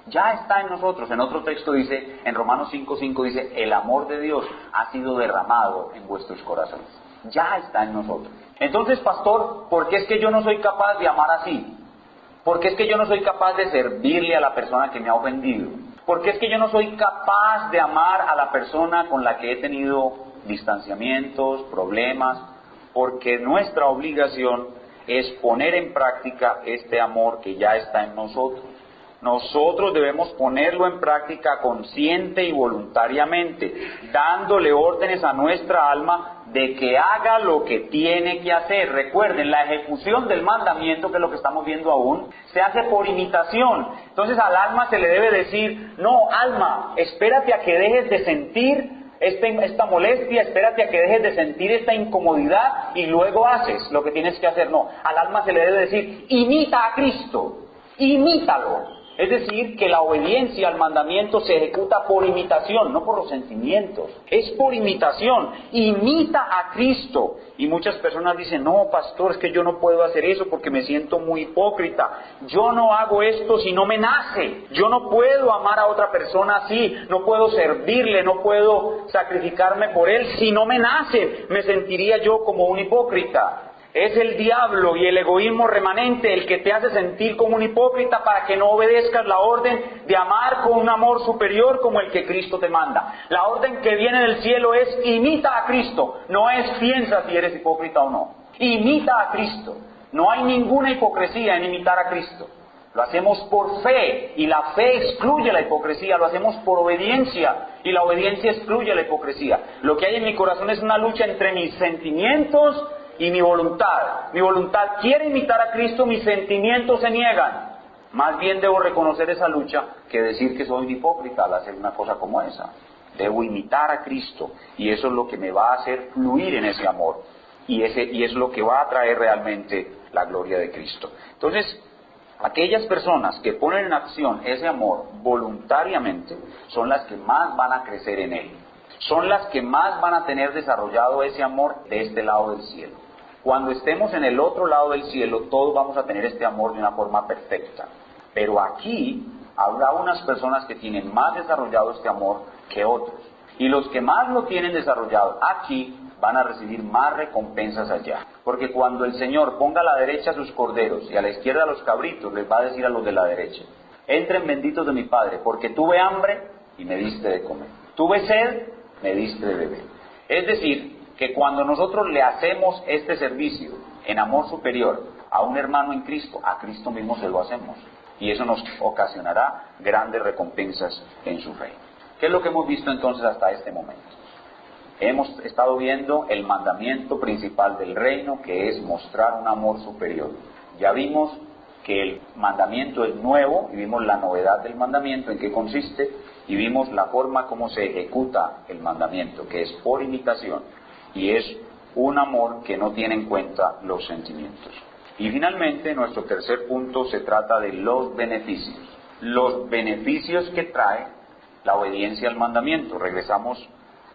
Ya está en nosotros. En otro texto dice, en Romanos 5:5 dice, el amor de Dios ha sido derramado en vuestros corazones. Ya está en nosotros. Entonces, pastor, ¿por qué es que yo no soy capaz de amar así? ¿Por qué es que yo no soy capaz de servirle a la persona que me ha ofendido? ¿Por qué es que yo no soy capaz de amar a la persona con la que he tenido distanciamientos, problemas? Porque nuestra obligación es poner en práctica este amor que ya está en nosotros. Nosotros debemos ponerlo en práctica consciente y voluntariamente, dándole órdenes a nuestra alma de que haga lo que tiene que hacer. Recuerden, la ejecución del mandamiento, que es lo que estamos viendo aún, se hace por imitación. Entonces al alma se le debe decir, no, alma, espérate a que dejes de sentir esta molestia, espérate a que dejes de sentir esta incomodidad y luego haces lo que tienes que hacer. No, al alma se le debe decir, imita a Cristo, imítalo. Es decir, que la obediencia al mandamiento se ejecuta por imitación, no por los sentimientos. Es por imitación. Imita a Cristo. Y muchas personas dicen, no, pastor, es que yo no puedo hacer eso porque me siento muy hipócrita. Yo no hago esto si no me nace. Yo no puedo amar a otra persona así. No puedo servirle, no puedo sacrificarme por él si no me nace. Me sentiría yo como un hipócrita. Es el diablo y el egoísmo remanente el que te hace sentir como un hipócrita para que no obedezcas la orden de amar con un amor superior como el que Cristo te manda. La orden que viene del cielo es imita a Cristo, no es piensa si eres hipócrita o no. Imita a Cristo. No hay ninguna hipocresía en imitar a Cristo. Lo hacemos por fe y la fe excluye la hipocresía. Lo hacemos por obediencia y la obediencia excluye la hipocresía. Lo que hay en mi corazón es una lucha entre mis sentimientos y mi voluntad. Mi voluntad quiere imitar a Cristo, mis sentimientos se niegan. Más bien debo reconocer esa lucha que decir que soy un hipócrita al hacer una cosa como esa. Debo imitar a Cristo y eso es lo que me va a hacer fluir en ese amor. Y es lo que va a traer realmente la gloria de Cristo. Entonces, aquellas personas que ponen en acción ese amor voluntariamente son las que más van a crecer en él. Son las que más van a tener desarrollado ese amor de este lado del cielo. Cuando estemos en el otro lado del cielo, todos vamos a tener este amor de una forma perfecta. Pero aquí habrá unas personas que tienen más desarrollado este amor que otros. Y los que más lo tienen desarrollado aquí van a recibir más recompensas allá. Porque cuando el Señor ponga a la derecha a sus corderos y a la izquierda a los cabritos, les va a decir a los de la derecha: entren benditos de mi Padre, porque tuve hambre y me diste de comer. Tuve sed, me diste de beber. Es decir, que cuando nosotros le hacemos este servicio en amor superior a un hermano en Cristo, a Cristo mismo se lo hacemos. Y eso nos ocasionará grandes recompensas en su fe. ¿Qué es lo que hemos visto entonces hasta este momento? Hemos estado viendo el mandamiento principal del reino, que es mostrar un amor superior. Ya vimos que el mandamiento es nuevo, y vimos la novedad del mandamiento, en qué consiste, y vimos la forma como se ejecuta el mandamiento, que es por imitación, y es un amor que no tiene en cuenta los sentimientos. Y finalmente, nuestro tercer punto se trata de los beneficios. Los beneficios que trae la obediencia al mandamiento. Regresamos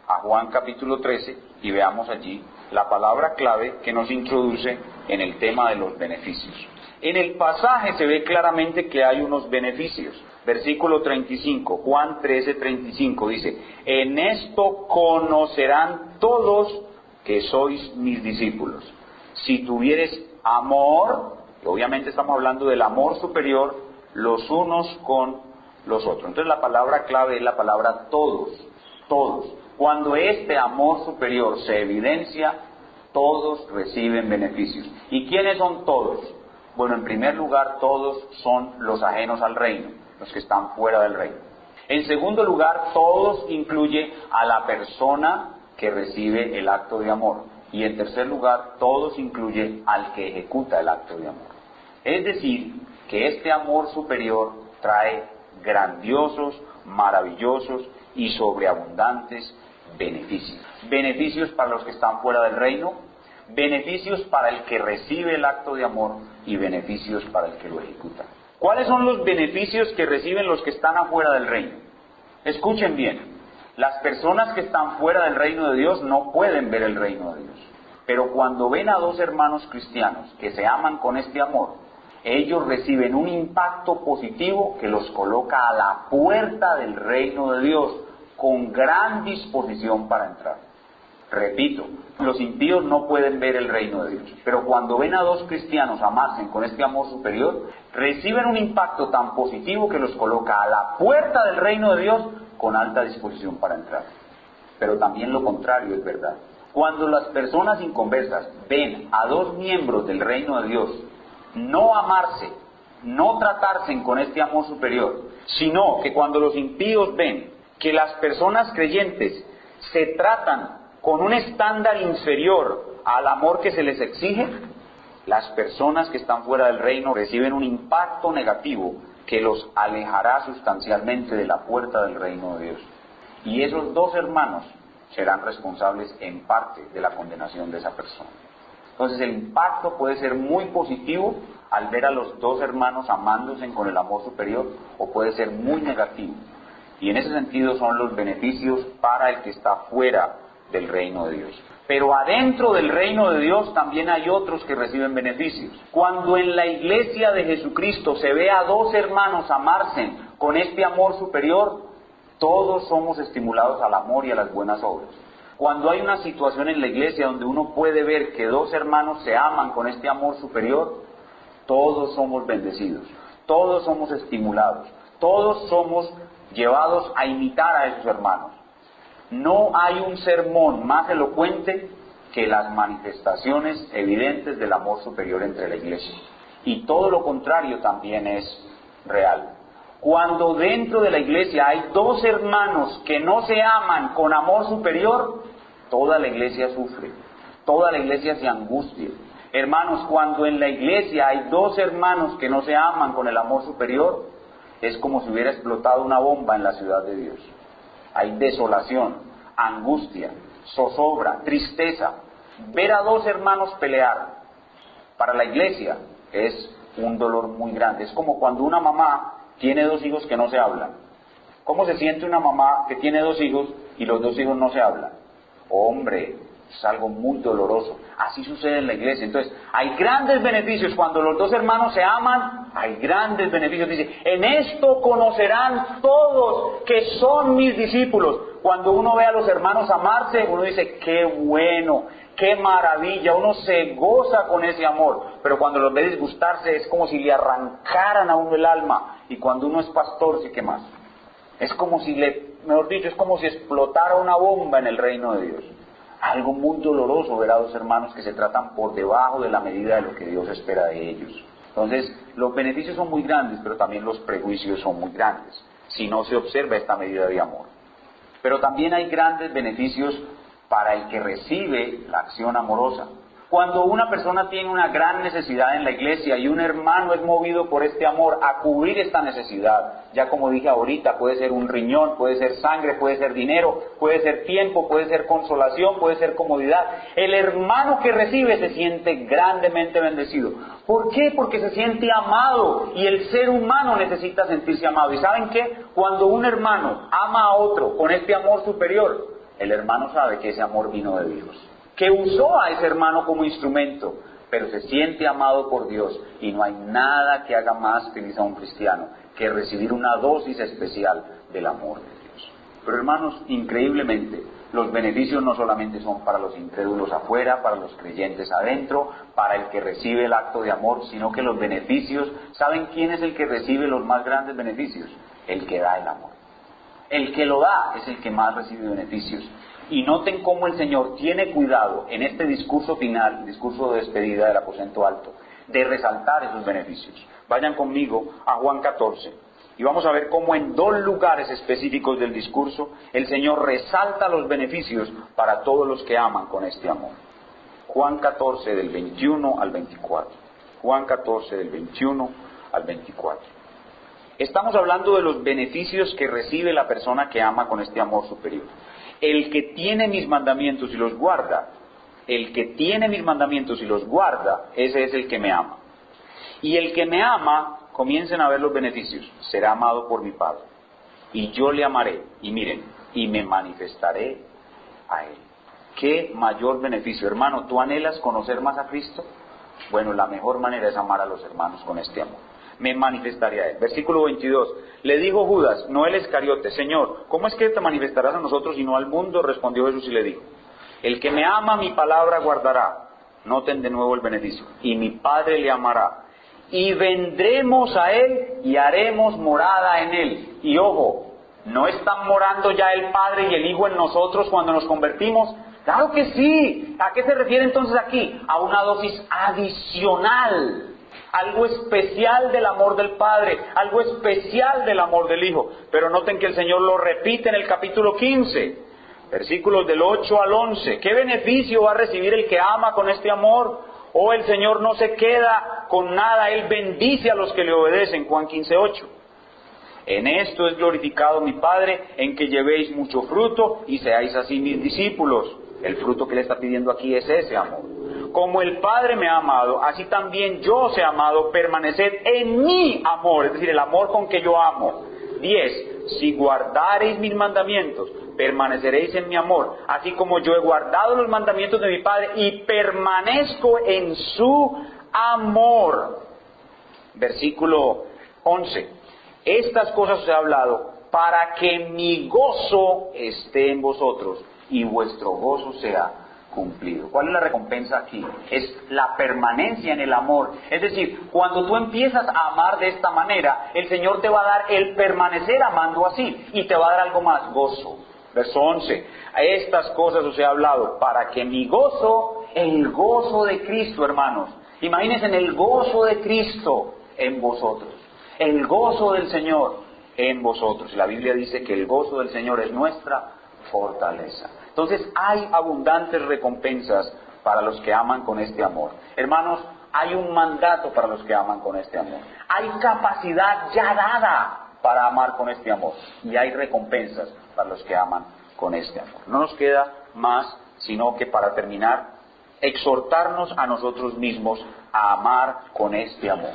a Juan capítulo 13 y veamos allí la palabra clave que nos introduce en el tema de los beneficios. En el pasaje se ve claramente que hay unos beneficios. Versículo 35, Juan 13, 35 dice: en esto conocerán todos que sois mis discípulos, si tuvieres amor, y obviamente estamos hablando del amor superior, los unos con los otros. Entonces la palabra clave es la palabra todos, todos. Cuando este amor superior se evidencia, todos reciben beneficios. ¿Y quiénes son todos? Bueno, en primer lugar, todos son los ajenos al reino, los que están fuera del reino. En segundo lugar, todos incluye a la persona que recibe el acto de amor. Y en tercer lugar, todos incluye al que ejecuta el acto de amor. Es decir, que este amor superior trae grandiosos, maravillosos y sobreabundantes beneficios. Beneficios para los que están fuera del reino, beneficios para el que recibe el acto de amor y beneficios para el que lo ejecuta. ¿Cuáles son los beneficios que reciben los que están afuera del reino? Escuchen bien, las personas que están fuera del reino de Dios no pueden ver el reino de Dios. Pero cuando ven a dos hermanos cristianos que se aman con este amor, ellos reciben un impacto positivo que los coloca a la puerta del reino de Dios con gran disposición para entrar. Repito, los impíos no pueden ver el reino de Dios, pero cuando ven a dos cristianos amarse con este amor superior, reciben un impacto tan positivo que los coloca a la puerta del reino de Dios con alta disposición para entrar. Pero también lo contrario es verdad. Cuando las personas inconversas ven a dos miembros del reino de Dios no amarse, no tratarse con este amor superior, sino que cuando los impíos ven que las personas creyentes se tratan con un estándar inferior al amor que se les exige, las personas que están fuera del reino reciben un impacto negativo que los alejará sustancialmente de la puerta del reino de Dios. Y esos dos hermanos serán responsables en parte de la condenación de esa persona. Entonces el impacto puede ser muy positivo al ver a los dos hermanos amándose con el amor superior, o puede ser muy negativo. Y en ese sentido son los beneficios para el que está fuera del reino de Dios. Pero adentro del reino de Dios también hay otros que reciben beneficios. Cuando en la iglesia de Jesucristo se ve a dos hermanos amarse con este amor superior, todos somos estimulados al amor y a las buenas obras. Cuando hay una situación en la iglesia donde uno puede ver que dos hermanos se aman con este amor superior, todos somos bendecidos, todos somos estimulados, todos somos llevados a imitar a esos hermanos. No hay un sermón más elocuente que las manifestaciones evidentes del amor superior entre la iglesia. Y todo lo contrario también es real. Cuando dentro de la iglesia hay dos hermanos que no se aman con amor superior, toda la iglesia sufre, toda la iglesia se angustia. Hermanos, cuando en la iglesia hay dos hermanos que no se aman con el amor superior, es como si hubiera explotado una bomba en la ciudad de Dios. Hay desolación, angustia, zozobra, tristeza. Ver a dos hermanos pelear para la iglesia es un dolor muy grande. Es como cuando una mamá tiene dos hijos que no se hablan. ¿Cómo se siente una mamá que tiene dos hijos y los dos hijos no se hablan? Hombre, es algo muy doloroso. Así sucede en la iglesia. Entonces, hay grandes beneficios cuando los dos hermanos se aman. Hay grandes beneficios. Dice, en esto conocerán todos que son mis discípulos. Cuando uno ve a los hermanos amarse, uno dice, qué bueno, qué maravilla. Uno se goza con ese amor. Pero cuando los ve disgustarse, es como si le arrancaran a uno el alma. Y cuando uno es pastor, sí que más. Es como si mejor dicho, es como si explotara una bomba en el reino de Dios. Algo muy doloroso ver a dos hermanos que se tratan por debajo de la medida de lo que Dios espera de ellos. Entonces, los beneficios son muy grandes, pero también los prejuicios son muy grandes, si no se observa esta medida de amor. Pero también hay grandes beneficios para el que recibe la acción amorosa. Cuando una persona tiene una gran necesidad en la iglesia y un hermano es movido por este amor a cubrir esta necesidad, ya como dije ahorita, puede ser un riñón, puede ser sangre, puede ser dinero, puede ser tiempo, puede ser consolación, puede ser comodidad. El hermano que recibe se siente grandemente bendecido. ¿Por qué? Porque se siente amado y el ser humano necesita sentirse amado. ¿Y saben qué? Cuando un hermano ama a otro con este amor superior, el hermano sabe que ese amor vino de Dios, que usó a ese hermano como instrumento, pero se siente amado por Dios, y no hay nada que haga más feliz a un cristiano que recibir una dosis especial del amor de Dios. Pero hermanos, increíblemente, los beneficios no solamente son para los incrédulos afuera, para los creyentes adentro, para el que recibe el acto de amor, sino que los beneficios, ¿saben quién es el que recibe los más grandes beneficios? El que da el amor. El que lo da es el que más recibe beneficios. Y noten cómo el Señor tiene cuidado en este discurso final, discurso de despedida del aposento alto, de resaltar esos beneficios. Vayan conmigo a Juan 14 y vamos a ver cómo en dos lugares específicos del discurso el Señor resalta los beneficios para todos los que aman con este amor. Juan 14 del 21 al 24. Juan 14 del 21 al 24. Estamos hablando de los beneficios que recibe la persona que ama con este amor superior. El que tiene mis mandamientos y los guarda, el que tiene mis mandamientos y los guarda, ese es el que me ama. Y el que me ama, comiencen a ver los beneficios, será amado por mi Padre. Y yo le amaré, y miren, y me manifestaré a él. ¿Qué mayor beneficio? Hermano, ¿tú anhelas conocer más a Cristo? Bueno, la mejor manera es amar a los hermanos con este amor. Me manifestaré a él. Versículo 22. Le dijo Judas, no el Iscariote, Señor, ¿cómo es que te manifestarás a nosotros y no al mundo? Respondió Jesús y le dijo, el que me ama mi palabra guardará. Noten de nuevo el beneficio. Y mi Padre le amará. Y vendremos a él y haremos morada en él. Y ojo, ¿no están morando ya el Padre y el Hijo en nosotros cuando nos convertimos? Claro que sí. ¿A qué se refiere entonces aquí? A una dosis adicional. Algo especial del amor del Padre, algo especial del amor del Hijo. Pero noten que el Señor lo repite en el capítulo 15, versículos del 8 al 11. ¿Qué beneficio va a recibir el que ama con este amor? Oh, el Señor no se queda con nada, Él bendice a los que le obedecen. Juan 15, 8. En esto es glorificado mi Padre, en que llevéis mucho fruto y seáis así mis discípulos. El fruto que le está pidiendo aquí es ese amor. Como el Padre me ha amado, así también yo os he amado, permaneced en mi amor, es decir, el amor con que yo amo. 10. Si guardareis mis mandamientos, permaneceréis en mi amor, así como yo he guardado los mandamientos de mi Padre y permanezco en su amor. Versículo 11. Estas cosas os he hablado para que mi gozo esté en vosotros y vuestro gozo sea cumplido. ¿Cuál es la recompensa aquí? Es la permanencia en el amor. Es decir, cuando tú empiezas a amar de esta manera, el Señor te va a dar el permanecer amando así, y te va a dar algo más, gozo. Verso 11, a estas cosas os he hablado, para que mi gozo, el gozo de Cristo, hermanos, imagínense en el gozo de Cristo en vosotros, el gozo del Señor en vosotros. La Biblia dice que el gozo del Señor es nuestra fortaleza. Entonces hay abundantes recompensas para los que aman con este amor. Hermanos, hay un mandato para los que aman con este amor. Hay capacidad ya dada para amar con este amor. Y hay recompensas para los que aman con este amor. No nos queda más, sino que para terminar, exhortarnos a nosotros mismos a amar con este amor.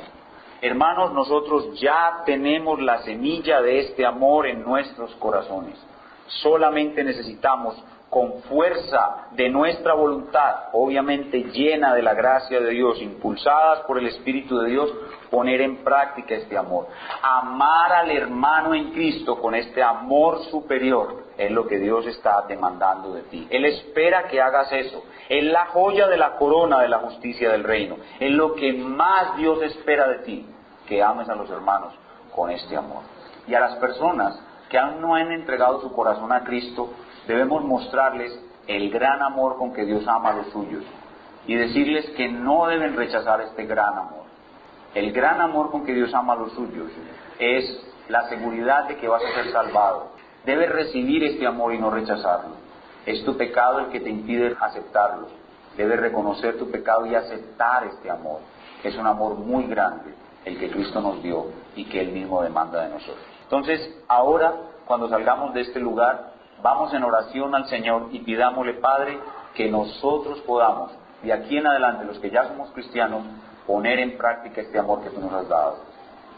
Hermanos, nosotros ya tenemos la semilla de este amor en nuestros corazones. Solamente necesitamos, con fuerza de nuestra voluntad, obviamente llena de la gracia de Dios, impulsadas por el Espíritu de Dios, poner en práctica este amor. Amar al hermano en Cristo con este amor superior es lo que Dios está demandando de ti. Él espera que hagas eso. Es la joya de la corona de la justicia del reino. Es lo que más Dios espera de ti, que ames a los hermanos con este amor. Y a las personas que aún no han entregado su corazón a Cristo, debemos mostrarles el gran amor con que Dios ama a los suyos y decirles que no deben rechazar este gran amor. El gran amor con que Dios ama a los suyos es la seguridad de que vas a ser salvado. Debes recibir este amor y no rechazarlo. Es tu pecado el que te impide aceptarlo. Debes reconocer tu pecado y aceptar este amor. Es un amor muy grande el que Cristo nos dio y que Él mismo demanda de nosotros. Entonces, ahora, cuando salgamos de este lugar, vamos en oración al Señor y pidámosle, Padre, que nosotros podamos, de aquí en adelante, los que ya somos cristianos, poner en práctica este amor que tú nos has dado.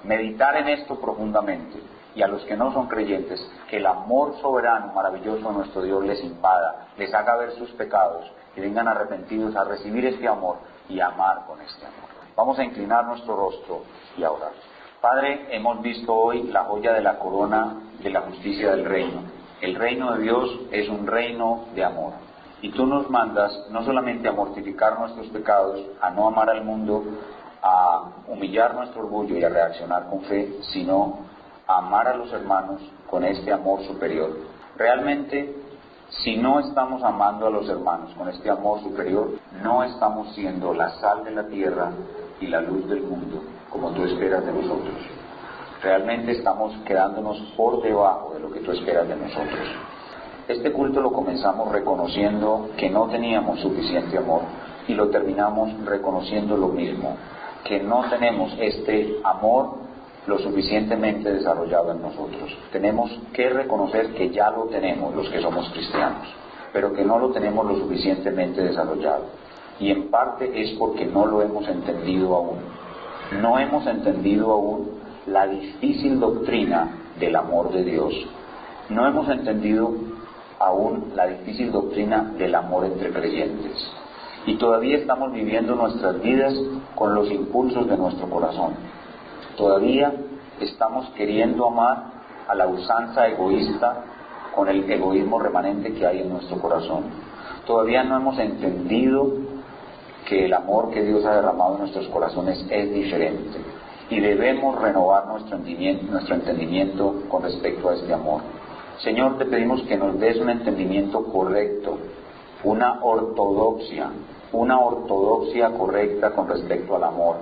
Meditar en esto profundamente. Y a los que no son creyentes, que el amor soberano, maravilloso de nuestro Dios les invada, les haga ver sus pecados y vengan arrepentidos a recibir este amor y amar con este amor. Vamos a inclinar nuestro rostro y a orar. Padre, hemos visto hoy la joya de la corona de la justicia del reino. El reino de Dios es un reino de amor. Y tú nos mandas no solamente a mortificar nuestros pecados, a no amar al mundo, a humillar nuestro orgullo y a reaccionar con fe, sino a amar a los hermanos con este amor superior. Realmente, si no estamos amando a los hermanos con este amor superior, no estamos siendo la sal de la tierra y la luz del mundo, como tú esperas de nosotros. Realmente estamos quedándonos por debajo de lo que tú esperas de nosotros. Este culto lo comenzamos reconociendo que no teníamos suficiente amor y lo terminamos reconociendo lo mismo, que no tenemos este amor lo suficientemente desarrollado en nosotros. Tenemos que reconocer que ya lo tenemos los que somos cristianos, pero que no lo tenemos lo suficientemente desarrollado. Y en parte es porque no lo hemos entendido aún. No hemos entendido aún la difícil doctrina del amor de Dios. No hemos entendido aún la difícil doctrina del amor entre creyentes. Y todavía estamos viviendo nuestras vidas con los impulsos de nuestro corazón. Todavía estamos queriendo amar a la usanza egoísta con el egoísmo remanente que hay en nuestro corazón. Todavía no hemos entendido que el amor que Dios ha derramado en nuestros corazones es diferente y debemos renovar nuestro entendimiento con respecto a este amor. Señor, te pedimos que nos des un entendimiento correcto, una ortodoxia correcta con respecto al amor.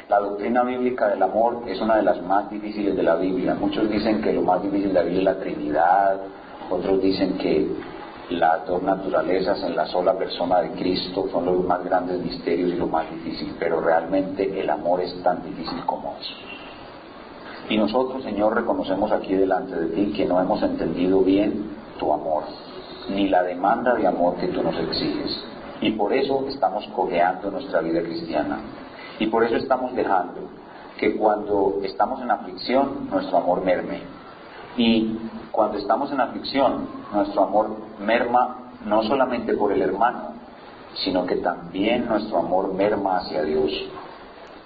La doctrina bíblica del amor es una de las más difíciles de la Biblia. Muchos dicen que lo más difícil de la Biblia es la Trinidad, otros dicen que las dos naturalezas en la sola persona de Cristo son los más grandes misterios y lo más difícil, pero realmente el amor es tan difícil como eso. Y nosotros, Señor, reconocemos aquí delante de ti que no hemos entendido bien tu amor, ni la demanda de amor que tú nos exiges. Y por eso estamos cojeando nuestra vida cristiana. Y por eso estamos dejando que cuando estamos en aflicción, nuestro amor merme. Y cuando estamos en aflicción, nuestro amor merma no solamente por el hermano, sino que también nuestro amor merma hacia Dios.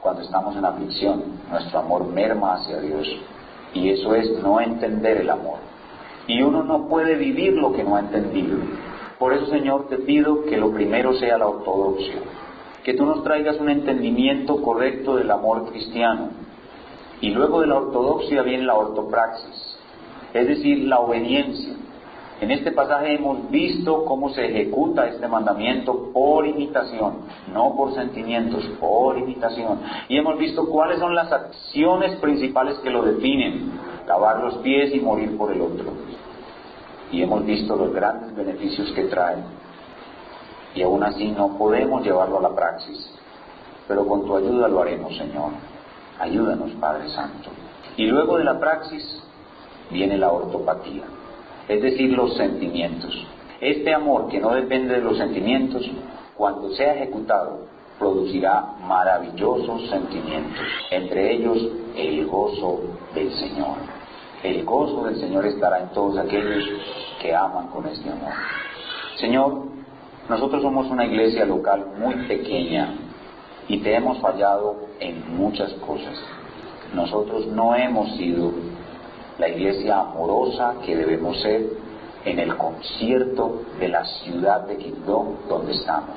Cuando estamos en aflicción, nuestro amor merma hacia Dios. Y eso es no entender el amor. y uno no puede vivir lo que no ha entendido. Por eso, Señor, te pido que lo primero sea la ortodoxia, que tú nos traigas un entendimiento correcto del amor cristiano, y luego de la ortodoxia viene la ortopraxis, es decir, la obediencia. En este pasaje hemos visto cómo se ejecuta este mandamiento por imitación, no por sentimientos, por imitación. Y hemos visto cuáles son las acciones principales que lo definen: lavar los pies y morir por el otro. Y hemos visto los grandes beneficios que trae. Y aún así no podemos llevarlo a la praxis, pero con tu ayuda lo haremos, Señor. Ayúdanos, Padre Santo. Y luego de la praxis viene la ortopatía, es decir, los sentimientos. Este amor que no depende de los sentimientos, cuando sea ejecutado, producirá maravillosos sentimientos, entre ellos el gozo del Señor. El gozo del Señor estará en todos aquellos que aman con este amor. Señor, nosotros somos una iglesia local muy pequeña y te hemos fallado en muchas cosas. Nosotros no hemos sido la iglesia amorosa que debemos ser en el concierto de la ciudad de Quibdó donde estamos.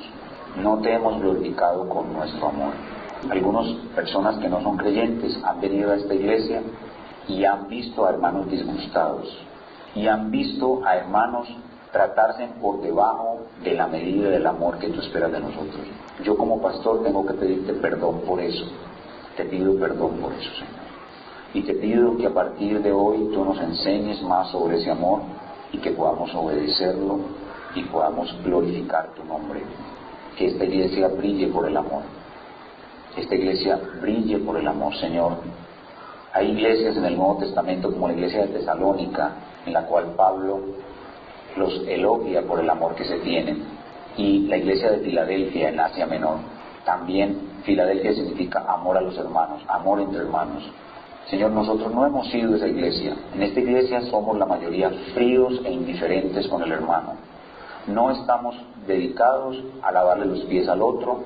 No te hemos glorificado con nuestro amor. Algunas personas que no son creyentes han venido a esta iglesia y han visto a hermanos disgustados, y han visto a hermanos tratarse por debajo de la medida del amor que tú esperas de nosotros. Yo como pastor tengo que pedirte perdón por eso. Te pido perdón por eso, Señor. Y te pido que a partir de hoy tú nos enseñes más sobre ese amor y que podamos obedecerlo y podamos glorificar tu nombre. Que esta iglesia brille por el amor. Que esta iglesia brille por el amor, Señor. Hay iglesias en el Nuevo Testamento, como la iglesia de Tesalónica, en la cual Pablo los elogia por el amor que se tienen, y la iglesia de Filadelfia en Asia Menor. También Filadelfia significa amor a los hermanos, amor entre hermanos. Señor, nosotros no hemos sido esa iglesia. En esta iglesia somos la mayoría fríos e indiferentes con el hermano. No estamos dedicados a lavarle los pies al otro,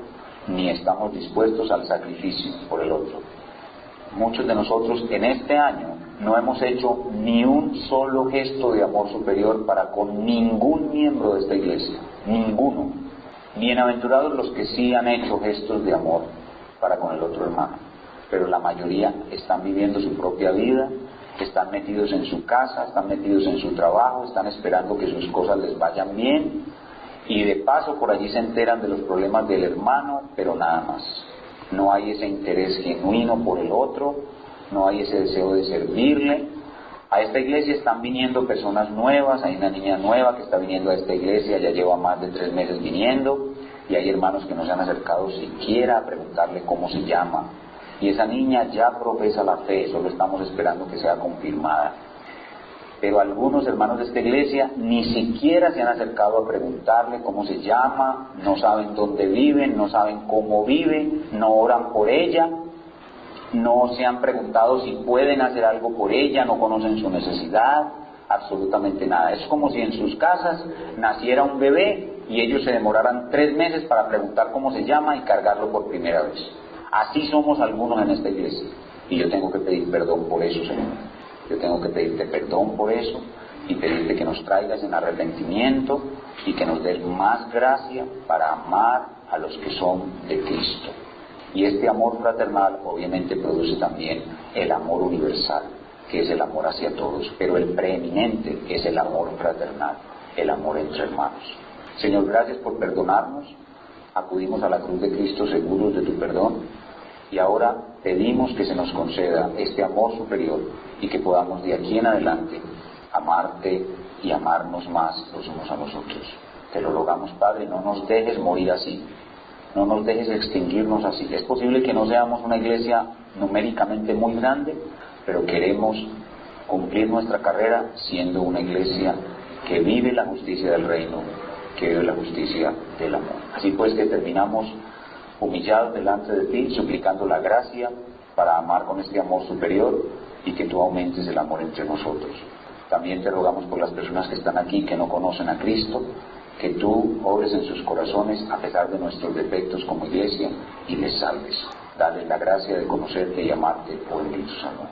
ni estamos dispuestos al sacrificio por el otro. Muchos de nosotros en este año no hemos hecho ni un solo gesto de amor superior para con ningún miembro de esta iglesia, ninguno. Bienaventurados los que sí han hecho gestos de amor para con el otro hermano, pero la mayoría están viviendo su propia vida, están metidos en su casa, están metidos en su trabajo, están esperando que sus cosas les vayan bien, y de paso por allí se enteran de los problemas del hermano, pero nada más. No hay ese interés genuino por el otro, no hay ese deseo de servirle. A esta iglesia están viniendo personas nuevas, hay una niña nueva que está viniendo a esta iglesia, ya lleva más de 3 meses viniendo, y hay hermanos que no se han acercado siquiera a preguntarle cómo se llama. Y esa niña ya profesa la fe, solo estamos esperando que sea confirmada. Pero algunos hermanos de esta iglesia ni siquiera se han acercado a preguntarle cómo se llama, no saben dónde viven, no saben cómo vive, no oran por ella, no se han preguntado si pueden hacer algo por ella, no conocen su necesidad, absolutamente nada. Es como si en sus casas naciera un bebé y ellos se demoraran 3 meses para preguntar cómo se llama y cargarlo por primera vez. Así somos algunos en esta iglesia, y yo tengo que pedir perdón por eso, Señor. Yo tengo que pedirte perdón por eso y pedirte que nos traigas en arrepentimiento y que nos des más gracia para amar a los que son de Cristo. Y este amor fraternal obviamente produce también el amor universal, que es el amor hacia todos, pero el preeminente es el amor fraternal, el amor entre hermanos. Señor, gracias por perdonarnos. Acudimos a la cruz de Cristo seguros de tu perdón, y ahora pedimos que se nos conceda este amor superior y que podamos de aquí en adelante amarte y amarnos más los unos a los otros. Te lo rogamos, Padre, no nos dejes morir así, no nos dejes extinguirnos así. Es posible que no seamos una iglesia numéricamente muy grande, pero queremos cumplir nuestra carrera siendo una iglesia que vive la justicia del reino, que vive la justicia del amor. Así pues que terminamos humillados delante de ti, suplicando la gracia para amar con este amor superior y que tú aumentes el amor entre nosotros. También te rogamos por las personas que están aquí que no conocen a Cristo, que tú obres en sus corazones a pesar de nuestros defectos como iglesia y les salves. Dale la gracia de conocerte y amarte por el Espíritu Santo.